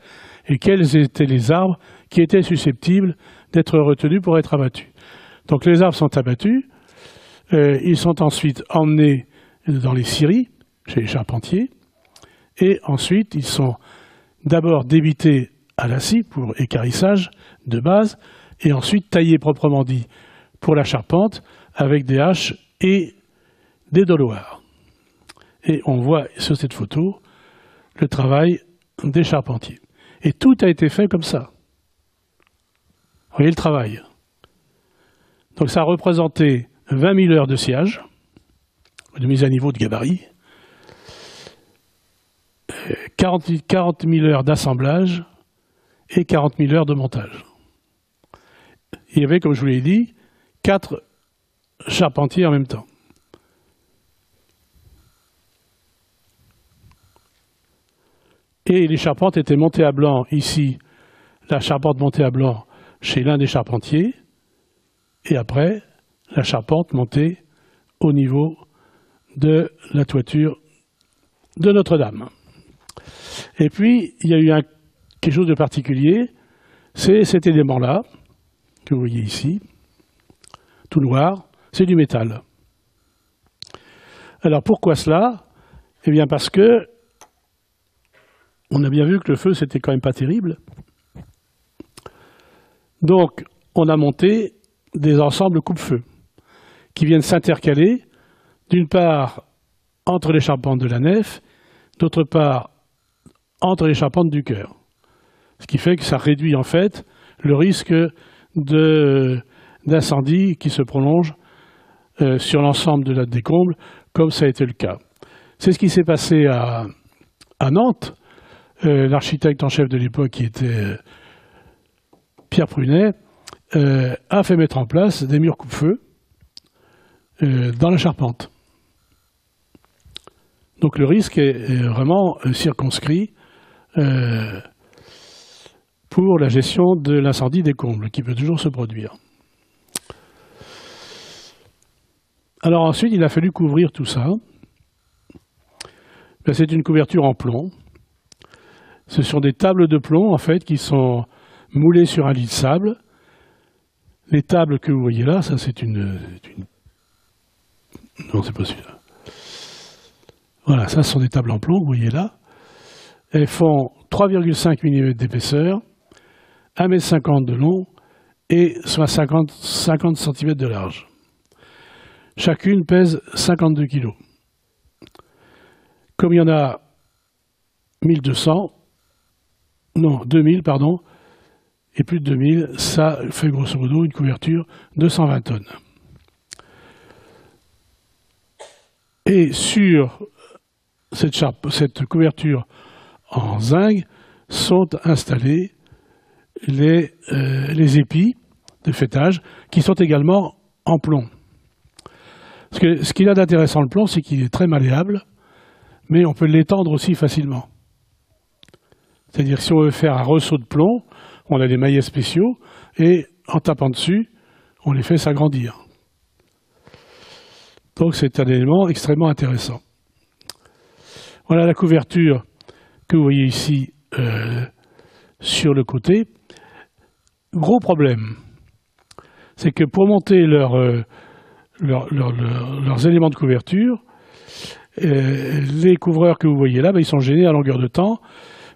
et quels étaient les arbres qui étaient susceptibles d'être retenus pour être abattus. Donc les arbres sont abattus, ils sont ensuite emmenés dans les scieries, chez les charpentiers, et ensuite ils sont d'abord débités à la scie pour équarrissage de base, et ensuite taillés proprement dit pour la charpente avec des haches et des doloirs. Et on voit sur cette photo le travail des charpentiers. Et tout a été fait comme ça. Vous voyez le travail. Donc ça a représenté 20 000 heures de sciage, de mise à niveau de gabarit, 40 000 heures d'assemblage et 40 000 heures de montage. Il y avait, comme je vous l'ai dit, 4 charpentiers en même temps. Et les charpentes étaient montées à blanc ici, la charpente montée à blanc chez l'un des charpentiers, et après, la charpente montée au niveau de la toiture de Notre-Dame. Et puis, il y a eu quelque chose de particulier, c'est cet élément-là, que vous voyez ici, tout noir, c'est du métal. Alors pourquoi cela? Eh bien parce que on a bien vu que le feu, c'était quand même pas terrible. Donc, on a monté des ensembles coupe-feu qui viennent s'intercaler, d'une part, entre les charpentes de la nef, d'autre part, entre les charpentes du chœur. Ce qui fait que ça réduit en fait le risque d'incendie qui se prolonge sur l'ensemble de la décomble, comme ça a été le cas. C'est ce qui s'est passé à Nantes. L'architecte en chef de l'époque, qui était Pierre Prunet, a fait mettre en place des murs coupe-feu dans la charpente. Donc le risque est vraiment circonscrit pour la gestion de l'incendie des combles, qui peut toujours se produire. Alors ensuite, il a fallu couvrir tout ça. C'est une couverture en plomb. Ce sont des tables de plomb, en fait, qui sont moulées sur un lit de sable. Les tables que vous voyez là, ça c'est une... Non, c'est pas celui-là. Voilà, ça ce sont des tables en plomb, vous voyez là. Elles font 3,5 mm d'épaisseur, 1,50 m de long et soit 50 cm de large. Chacune pèse 52 kg. Comme il y en a 2000, pardon, et plus de 2000, ça fait grosso modo une couverture de 120 tonnes. Et sur cette couverture en zinc sont installés les épis de fêtage qui sont également en plomb. Parce que ce qu'il a d'intéressant le plomb, c'est qu'il est très malléable, mais on peut l'étendre aussi facilement. C'est-à-dire que si on veut faire un ressaut de plomb, on a des maillets spéciaux, et en tapant dessus, on les fait s'agrandir. Donc c'est un élément extrêmement intéressant. Voilà la couverture que vous voyez ici sur le côté. Gros problème, c'est que pour monter leurs éléments de couverture, les couvreurs que vous voyez là, ils sont gênés à longueur de temps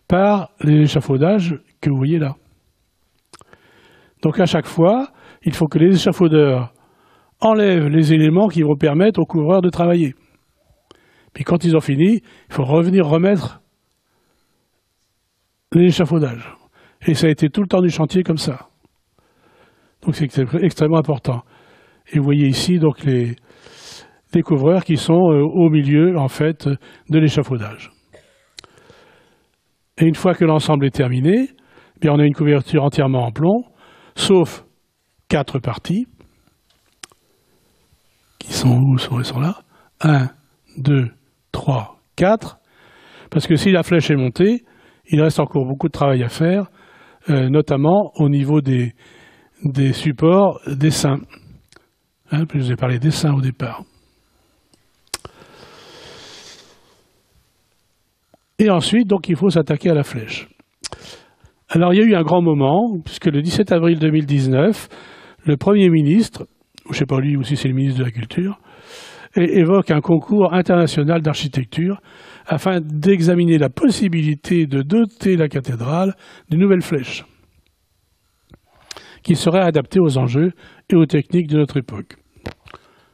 par les échafaudages que vous voyez là. Donc à chaque fois, il faut que les échafaudeurs enlèvent les éléments qui vont permettre aux couvreurs de travailler. Puis quand ils ont fini, il faut revenir remettre l'échafaudage. Et ça a été tout le temps du chantier comme ça. Donc c'est extrêmement important. Et vous voyez ici donc les couvreurs qui sont au milieu en fait de l'échafaudage. Et une fois que l'ensemble est terminé, eh bien on a une couverture entièrement en plomb, sauf 4 parties qui sont où? Ils sont là. 1, 2, 3, 4. Parce que si la flèche est montée, il reste encore beaucoup de travail à faire, notamment au niveau des supports dessins. Hein, je vous ai parlé dessin au départ. Et ensuite, donc, il faut s'attaquer à la flèche. Alors, il y a eu un grand moment, puisque le 17 avril 2019, le Premier ministre, je ne sais pas lui ou si c'est le ministre de la Culture, évoque un concours international d'architecture afin d'examiner la possibilité de doter la cathédrale d'une nouvelle flèche qui serait adaptée aux enjeux et aux techniques de notre époque.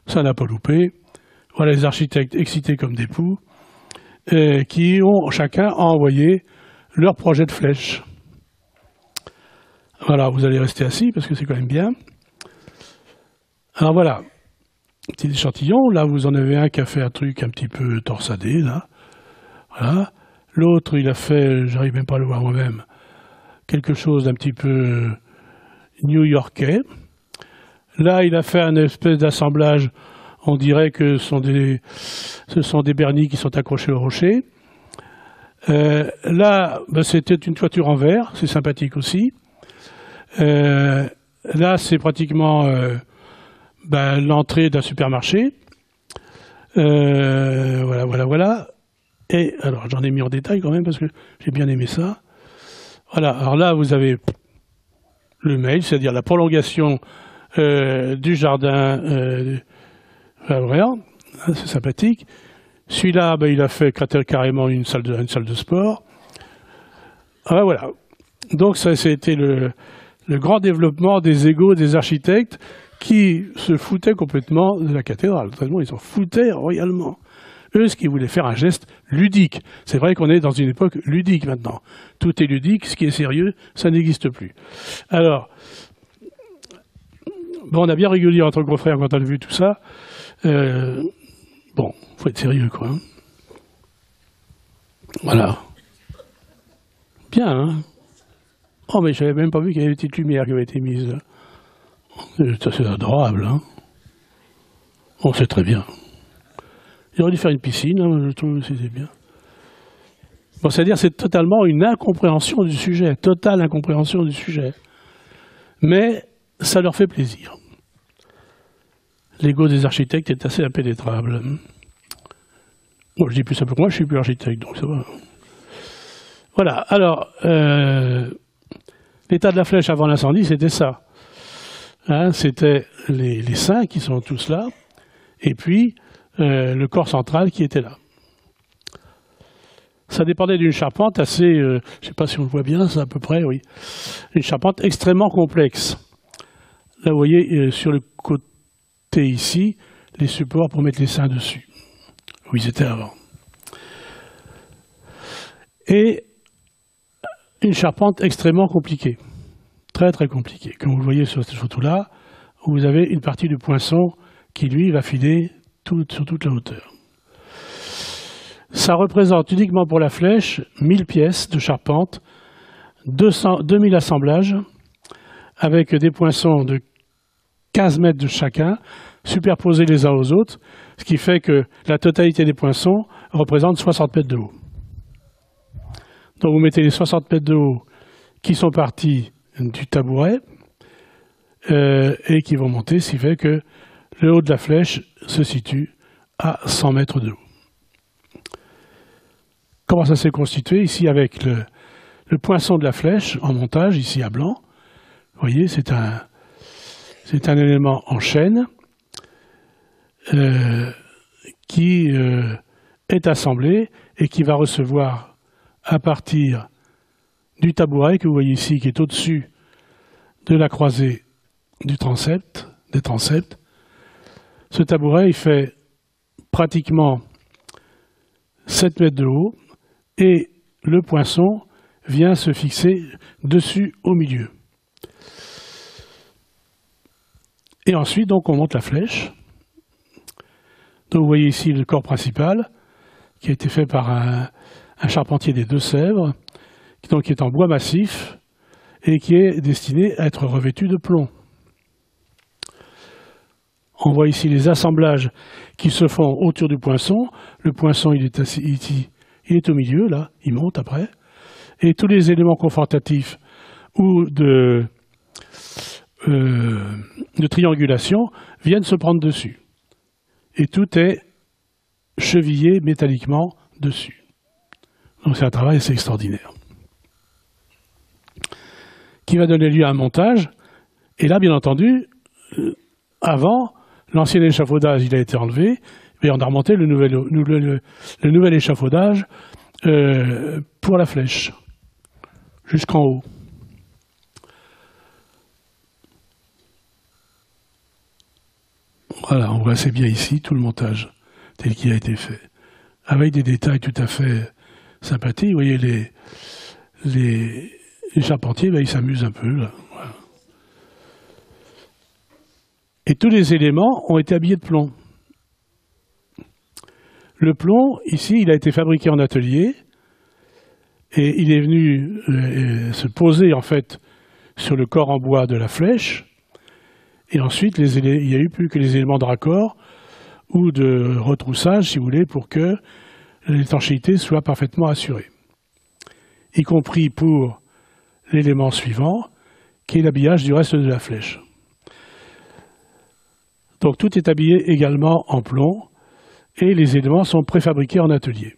Ça n'a pas loupé. Voilà les architectes excités comme des poux qui ont chacun envoyé leur projet de flèche. Voilà, vous allez rester assis parce que c'est quand même bien. Alors voilà, petit échantillon. Là, vous en avez un qui a fait un truc un petit peu torsadé, là. Voilà. L'autre, il a fait, j'arrive même pas à le voir moi-même, quelque chose d'un petit peu new-yorkais. Là, il a fait un espèce d'assemblage, on dirait que ce sont des bernis qui sont accrochés au rocher. Là, ben, c'était une toiture en verre, c'est sympathique aussi. Là, c'est pratiquement l'entrée d'un supermarché. Voilà. Et alors, j'en ai mis en détail quand même parce que j'ai bien aimé ça. Voilà, alors là, vous avez le mail, c'est-à-dire la prolongation du jardin c'est sympathique. Celui-là, il a fait carrément une salle de sport. Ah, voilà. Donc ça, c'était le grand développement des égos des architectes qui se foutaient complètement de la cathédrale. Ils s'en foutaient royalement. Eux, ce qu'ils voulaient faire un geste ludique. C'est vrai qu'on est dans une époque ludique maintenant. Tout est ludique, ce qui est sérieux, ça n'existe plus. Alors, on a bien rigolé entre confrères quand on a vu tout ça. Faut être sérieux, quoi. Voilà. Bien, hein. Oh, mais je n'avais même pas vu qu'il y avait une petite lumière qui avait été mise là. C'est adorable, hein. On sait très bien. Il aurait dû faire une piscine, hein, je trouve que c'était bien. Bon, c'est-à-dire c'est totalement une incompréhension du sujet, totale incompréhension du sujet. Mais ça leur fait plaisir. L'ego des architectes est assez impénétrable. Bon, je dis plus simple que moi, je suis plus architecte, donc ça va. Voilà, alors, l'état de la flèche avant l'incendie, c'était ça. Hein, c'était les seins qui sont tous là, et puis le corps central qui était là. Ça dépendait d'une charpente assez, je ne sais pas si on le voit bien, c'est à peu près, oui, une charpente extrêmement complexe. Là, vous voyez, sur le côté ici, les supports pour mettre les seins dessus, où ils étaient avant. Et une charpente extrêmement compliquée, très très compliquée. Comme vous le voyez sur cette photo-là, vous avez une partie du poinçon qui, lui, va filer sur toute la hauteur. Ça représente uniquement pour la flèche 1000 pièces de charpente, 2000 assemblages, avec des poinçons de 15 mètres de chacun, superposés les uns aux autres, ce qui fait que la totalité des poinçons représente 60 mètres de haut. Donc vous mettez les 60 mètres de haut qui sont partis du tabouret et qui vont monter, ce qui fait que le haut de la flèche se situe à 100 mètres de haut. Comment ça s'est constitué? Ici, avec le poinçon de la flèche en montage, ici à blanc. Vous voyez, c'est un élément en chaîne qui est assemblé et qui va recevoir à partir du tabouret que vous voyez ici, qui est au-dessus de la croisée des transepts. Ce tabouret, il fait pratiquement 7 mètres de haut et le poinçon vient se fixer dessus au milieu. Et ensuite, donc, on monte la flèche. Donc, vous voyez ici le corps principal qui a été fait par un charpentier des Deux-Sèvres, donc qui est en bois massif et qui est destiné à être revêtu de plomb. On voit ici les assemblages qui se font autour du poinçon. Le poinçon, il est au milieu, là, il monte après. Et tous les éléments confortatifs ou de triangulation viennent se prendre dessus. Et tout est chevillé métalliquement dessus. Donc c'est un travail assez extraordinaire. Qui va donner lieu à un montage. Et là, bien entendu, avant, l'ancien échafaudage, il a été enlevé, et on a remonté le nouvel échafaudage pour la flèche, jusqu'en haut. Voilà, on voit assez bien ici tout le montage tel qu'il a été fait, avec des détails tout à fait sympathiques. Vous voyez, les charpentiers, ben, ils s'amusent un peu, là. Voilà. Et tous les éléments ont été habillés de plomb. Le plomb, ici, il a été fabriqué en atelier et il est venu se poser, en fait, sur le corps en bois de la flèche. Et ensuite, il n'y a eu plus que les éléments de raccord ou de retroussage, si vous voulez, pour que l'étanchéité soit parfaitement assurée. Y compris pour l'élément suivant, qui est l'habillage du reste de la flèche. Donc tout est habillé également en plomb et les éléments sont préfabriqués en atelier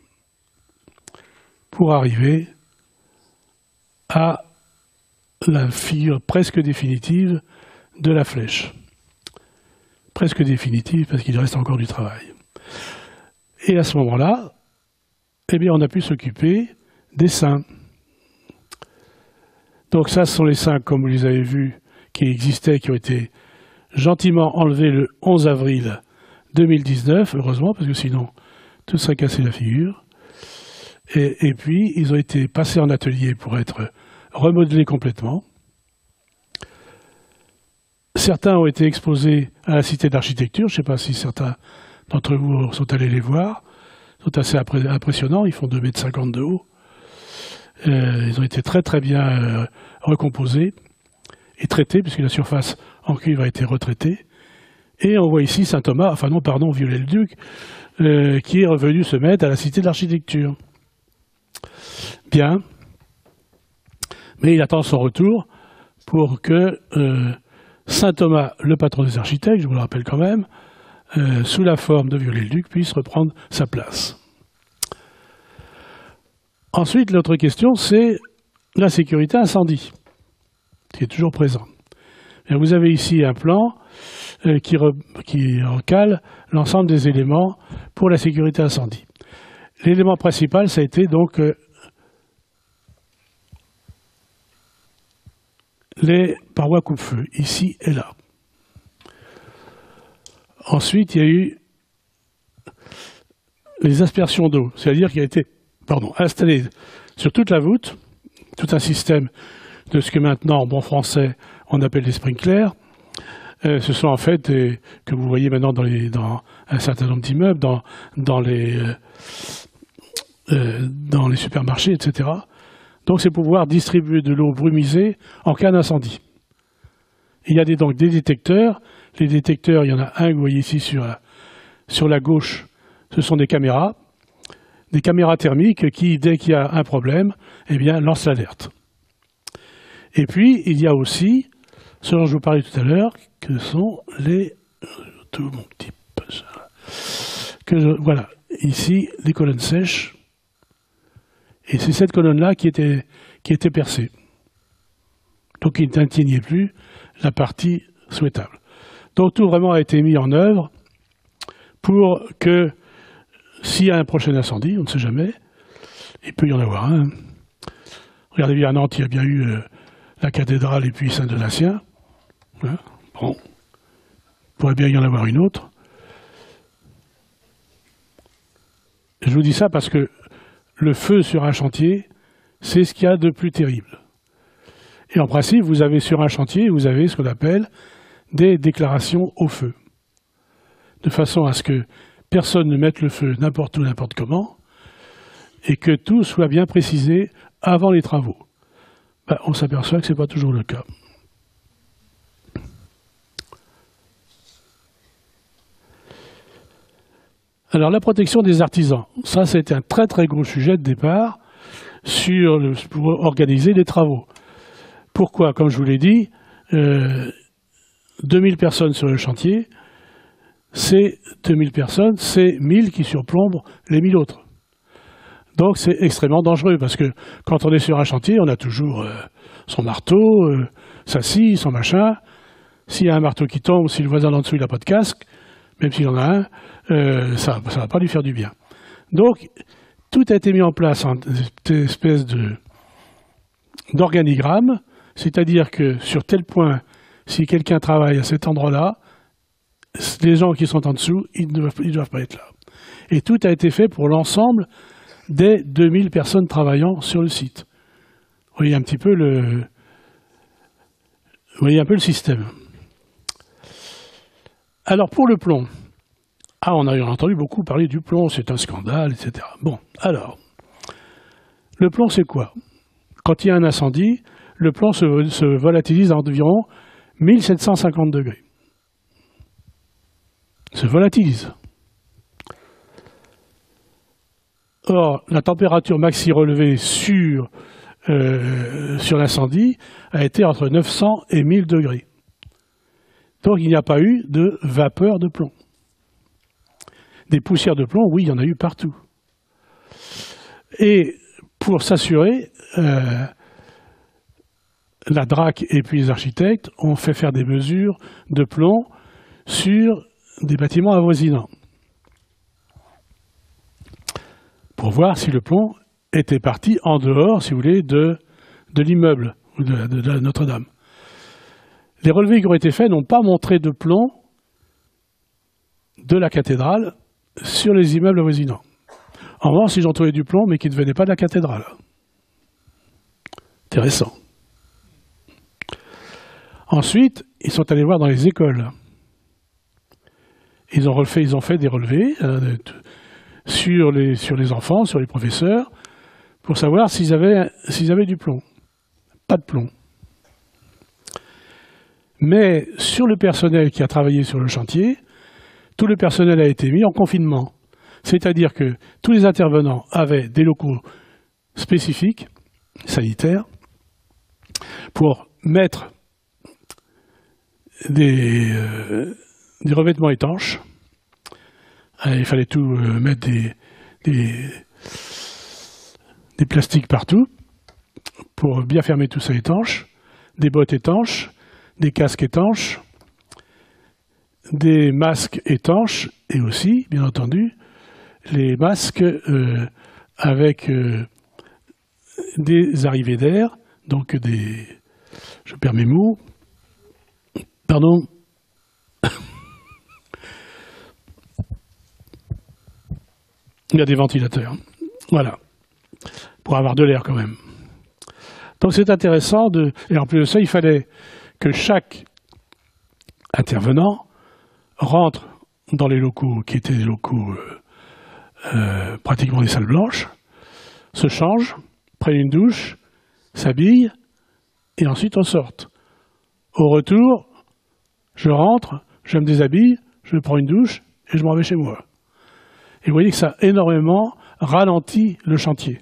pour arriver à la figure presque définitive de la flèche. Presque définitive parce qu'il reste encore du travail. Et à ce moment-là, eh bien, on a pu s'occuper des seins. Donc ça, ce sont les seins, comme vous les avez vus, qui existaient, qui ont été gentiment enlevés le 11 avril 2019, heureusement, parce que sinon, tout serait cassé la figure. Et puis, ils ont été passés en atelier pour être remodelés complètement. Certains ont été exposés à la Cité d'Architecture. Je ne sais pas si certains d'entre vous sont allés les voir. Ils sont assez impressionnants. Ils font 2,50 m de haut. Ils ont été très très bien recomposés et traités, puisque la surface en cuivre a été retraitée. Et on voit ici Saint Thomas, enfin non, pardon, Viollet-le-Duc, qui est revenu se mettre à la Cité de l'Architecture. Bien. Mais il attend son retour pour que Saint Thomas, le patron des architectes, je vous le rappelle quand même, sous la forme de Viollet-le-Duc, puisse reprendre sa place. Ensuite, l'autre question, c'est la sécurité incendie, qui est toujours présent. Et vous avez ici un plan qui encale l'ensemble des éléments pour la sécurité incendie. L'élément principal, ça a été donc les parois coupe-feu, ici et là. Ensuite, il y a eu les aspersions d'eau, c'est-à-dire qu'il a été installé sur toute la voûte, tout un système de ce que maintenant, en bon français, on appelle des sprinklers. Ce sont en fait, que vous voyez maintenant dans un certain nombre d'immeubles, dans les supermarchés, etc. Donc c'est pour pouvoir distribuer de l'eau brumisée en cas d'incendie. Il y a donc des détecteurs. Les détecteurs, il y en a un que vous voyez ici sur la gauche, ce sont des caméras thermiques qui, dès qu'il y a un problème, eh bien, lancent l'alerte. Et puis, il y a aussi, ce dont je vous parlais tout à l'heure, que sont les... Tout mon petit... Voilà, ici, les colonnes sèches. Et c'est cette colonne-là qui était percée. Donc, il n'atteignait plus la partie souhaitable. Donc, tout vraiment a été mis en œuvre pour que, s'il y a un prochain incendie, on ne sait jamais, il peut y en avoir un. Regardez bien, à Nantes, il y a bien eu la cathédrale et puis Saint-Donatien. Hein, bon, il pourrait bien y en avoir une autre. Je vous dis ça parce que le feu sur un chantier, c'est ce qu'il y a de plus terrible. Et en principe, vous avez sur un chantier, vous avez ce qu'on appelle des déclarations au feu. De façon à ce que personne ne mette le feu n'importe où, n'importe comment, et que tout soit bien précisé avant les travaux. Ben, on s'aperçoit que ce n'est pas toujours le cas. Alors, la protection des artisans, ça, c'était un très très gros sujet de départ pour organiser les travaux. Pourquoi? Comme je vous l'ai dit, 2000 personnes sur le chantier, c'est 2000 personnes, c'est 1000 qui surplombent les 1000 autres. Donc, c'est extrêmement dangereux, parce que quand on est sur un chantier, on a toujours son marteau, sa scie, son machin. S'il y a un marteau qui tombe, si le voisin d'en dessous n'a pas de casque, même s'il en a un, ça ne va pas lui faire du bien. Donc, tout a été mis en place en espèce d'organigramme, c'est-à-dire que sur tel point, si quelqu'un travaille à cet endroit-là, les gens qui sont en dessous, ils ne doivent pas être là. Et tout a été fait pour l'ensemble des 2000 personnes travaillant sur le site. Vous voyez un petit peu le système. Alors, pour le plomb, on a entendu beaucoup parler du plomb, c'est un scandale, etc. Bon, alors, le plomb, c'est quoi? Quand il y a un incendie, le plomb se volatilise à environ 1750 degrés. Se volatilise. Or, la température maxi relevée sur l'incendie a été entre 900 et 1000 degrés. Donc, il n'y a pas eu de vapeur de plomb. Des poussières de plomb, oui, il y en a eu partout. Et pour s'assurer, la DRAC et puis les architectes ont fait faire des mesures de plomb sur des bâtiments avoisinants pour voir si le plomb était parti en dehors, si vous voulez, de l'immeuble ou de Notre-Dame. Les relevés qui ont été faits n'ont pas montré de plomb de la cathédrale sur les immeubles avoisinants. En revanche, ils ont trouvé du plomb, mais qui ne venait pas de la cathédrale. Intéressant. Ensuite, ils sont allés voir dans les écoles. Ils ont fait des relevés sur les enfants, sur les professeurs, pour savoir s'ils avaient du plomb. Pas de plomb. Mais sur le personnel qui a travaillé sur le chantier, tout le personnel a été mis en confinement. C'est-à-dire que tous les intervenants avaient des locaux spécifiques, sanitaires, pour mettre des revêtements étanches. Il fallait tout mettre des plastiques partout pour bien fermer tout ça étanche, des bottes étanches, des casques étanches, des masques étanches et aussi, bien entendu, les masques avec des arrivées d'air, donc je perds mes mots, pardon, il y a des ventilateurs, voilà, pour avoir de l'air quand même. Donc c'est intéressant, et en plus de ça, il fallait que chaque intervenant rentre dans les locaux qui étaient des locaux pratiquement des salles blanches, se change, prenne une douche, s'habille, et ensuite on sorte. Au retour, je rentre, je me déshabille, je prends une douche et je m'en vais chez moi. Et vous voyez que ça a énormément ralenti le chantier.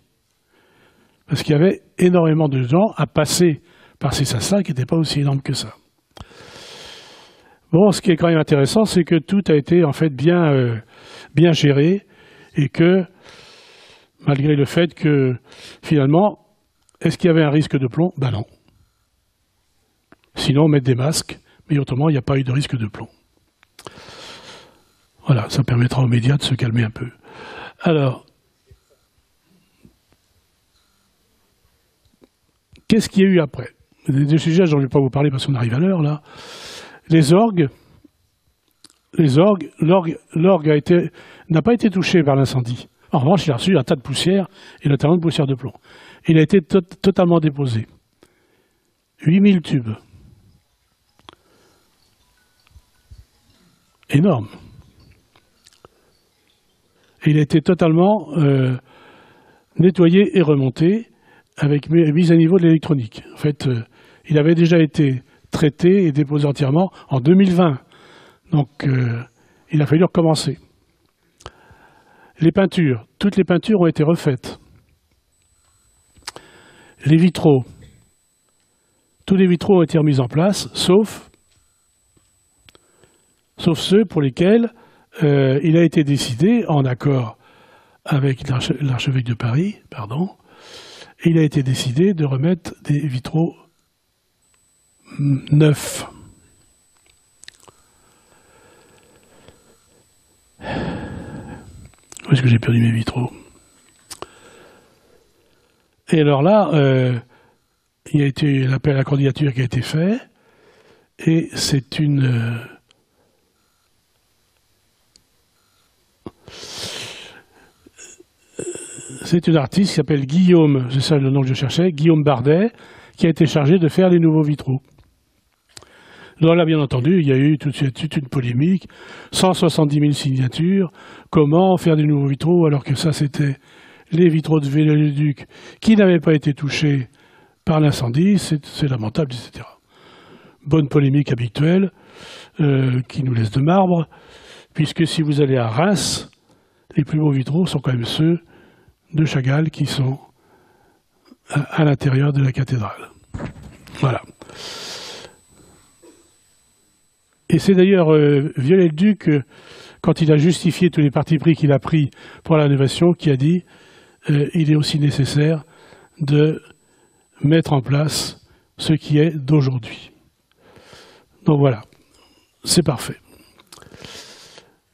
Parce qu'il y avait énormément de gens à passer par ces sas-là qui n'étaient pas aussi énormes que ça. Bon, ce qui est quand même intéressant, c'est que tout a été en fait bien géré et que, malgré le fait que, finalement, est-ce qu'il y avait un risque de plomb? Ben non. Sinon, on met des masques, mais autrement, il n'y a pas eu de risque de plomb. Voilà, ça permettra aux médias de se calmer un peu. Alors, qu'est-ce qu'il y a eu après? Des sujets dont je ne vais pas vous parler parce qu'on arrive à l'heure, là. Les orgues, l'orgue n'a pas été touché par l'incendie. En revanche, il a reçu un tas de poussière, et notamment de poussière de plomb. Il a été totalement déposé. 8000 tubes. Énorme. Et il a été totalement nettoyé et remonté avec mise à niveau de l'électronique. En fait, il avait déjà été traité et déposé entièrement en 2020. Donc, il a fallu recommencer. Les peintures, toutes les peintures ont été refaites. Les vitraux, tous les vitraux ont été remis en place, sauf ceux pour lesquels il a été décidé, en accord avec l'archevêque de Paris, il a été décidé de remettre des vitraux neufs. Où est-ce que j'ai perdu mes vitraux? Et alors là, il y a été l'appel à la candidature qui a été fait, et c'est une artiste qui s'appelle Guillaume, c'est ça le nom que je cherchais, Guillaume Bardet, qui a été chargé de faire les nouveaux vitraux. Alors là, bien entendu, il y a eu toute une polémique, 170 000 signatures, comment faire des nouveaux vitraux alors que ça c'était les vitraux de Viollet-le-Duc qui n'avaient pas été touchés par l'incendie, c'est lamentable, etc. Bonne polémique habituelle qui nous laisse de marbre, puisque si vous allez à Reims, les plus beaux vitraux sont quand même ceux de Chagall qui sont à l'intérieur de la cathédrale. Voilà. Et c'est d'ailleurs Viollet-le-Duc, quand il a justifié tous les partis pris qu'il a pris pour la rénovation, qui a dit il est aussi nécessaire de mettre en place ce qui est d'aujourd'hui. Donc voilà, c'est parfait.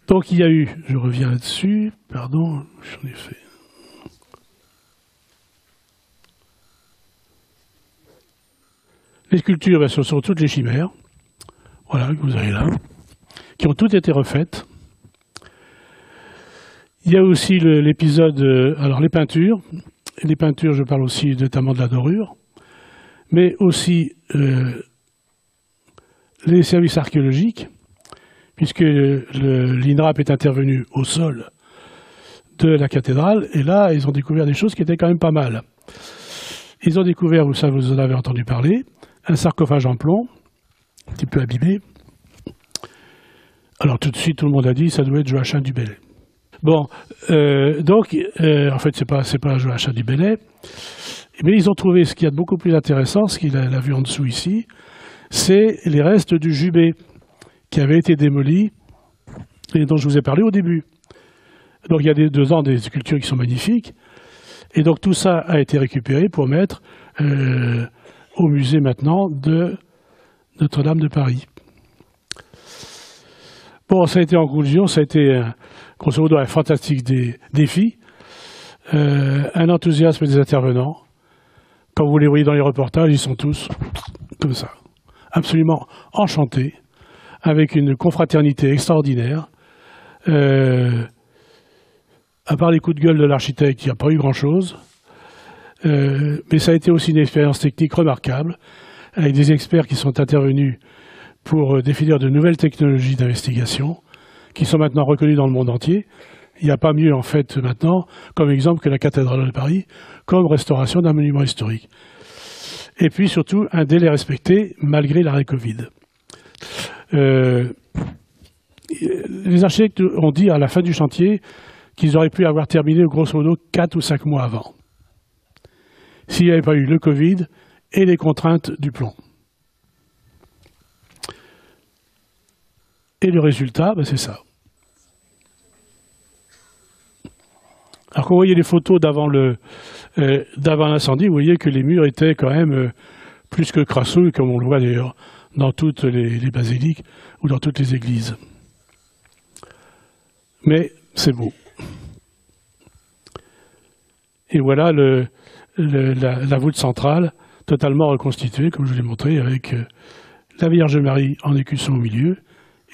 Donc il y a eu, je reviens là-dessus, pardon, j'en ai fait. Les sculptures, ben, ce sont toutes les chimères, voilà, que vous avez là, qui ont toutes été refaites. Il y a aussi l'épisode, alors les peintures. Les peintures, je parle aussi notamment de la dorure, mais aussi les services archéologiques, puisque l'INRAP est intervenu au sol de la cathédrale, et là, ils ont découvert des choses qui étaient quand même pas mal. Ils ont découvert, vous savez, vous en avez entendu parler, un sarcophage en plomb, un petit peu abîmé. Alors tout de suite, tout le monde a dit, ça doit être Joachim du Bellay. Bon, donc, en fait, c'est pas Joachim du Bellay, mais ils ont trouvé ce qu'il y a de beaucoup plus intéressant, ce qu'il a vu en dessous ici, c'est les restes du jubé qui avait été démoli et dont je vous ai parlé au début. Donc il y a des sculptures qui sont magnifiques, et donc tout ça a été récupéré pour mettre au musée maintenant de Notre-Dame de Paris. Bon, ça a été en conclusion, ça a été grosso modo un fantastique défi, un enthousiasme des intervenants. Quand vous les voyez dans les reportages, ils sont tous comme ça, absolument enchantés, avec une confraternité extraordinaire. À part les coups de gueule de l'architecte, il n'y a pas eu grand-chose. Mais ça a été aussi une expérience technique remarquable, avec des experts qui sont intervenus pour définir de nouvelles technologies d'investigation, qui sont maintenant reconnues dans le monde entier. Il n'y a pas mieux, en fait, maintenant, comme exemple que la cathédrale de Paris, comme restauration d'un monument historique. Et puis, surtout, un délai respecté, malgré l'arrêt Covid. les architectes ont dit à la fin du chantier qu'ils auraient pu avoir terminé grosso modo 4 ou 5 mois avant, s'il n'y avait pas eu le Covid et les contraintes du plomb. Et le résultat, ben c'est ça. Alors quand vous voyez les photos d'avant l'incendie, vous voyez que les murs étaient quand même plus que crasseux, comme on le voit d'ailleurs dans toutes les basiliques ou dans toutes les églises. Mais c'est beau. Et voilà la voûte centrale, totalement reconstituée, comme je vous l'ai montré, avec la Vierge Marie en écusson au milieu,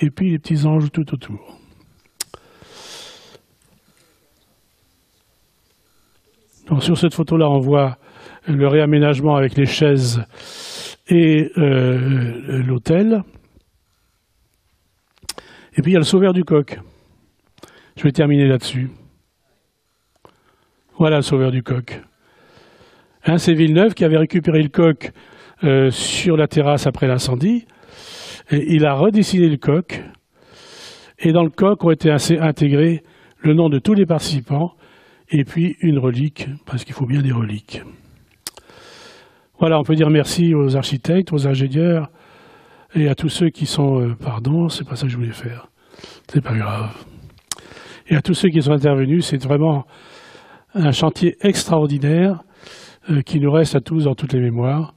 et puis les petits anges tout autour. Donc, sur cette photo-là, on voit le réaménagement avec les chaises et l'autel. Et puis il y a le sauveur du coq. Je vais terminer là-dessus. Voilà le sauveur du coq. Hein, c'est Villeneuve qui avait récupéré le coq sur la terrasse après l'incendie. Et il a redessiné le coq. Et dans le coq ont été intégrés le nom de tous les participants et puis une relique, parce qu'il faut bien des reliques. Voilà, on peut dire merci aux architectes, aux ingénieurs et à tous ceux qui sont... pardon, c'est pas ça que je voulais faire. C'est pas grave. Et à tous ceux qui sont intervenus, c'est vraiment un chantier extraordinaire qui nous reste à tous dans toutes les mémoires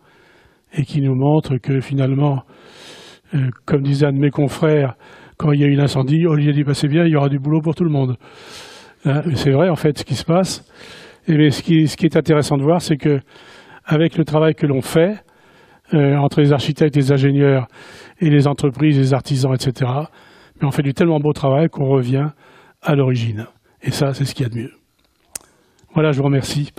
et qui nous montre que finalement, comme disait un de mes confrères, quand il y a eu l'incendie, Olivier dit bah, c'est bien, il y aura du boulot pour tout le monde. Hein, c'est vrai en fait ce qui se passe. Et mais ce qui est intéressant de voir, c'est que avec le travail que l'on fait entre les architectes, les ingénieurs et les entreprises, les artisans, etc., mais on fait du tellement beau travail qu'on revient à l'origine. Et ça, c'est ce qu'il y a de mieux. Voilà, je vous remercie.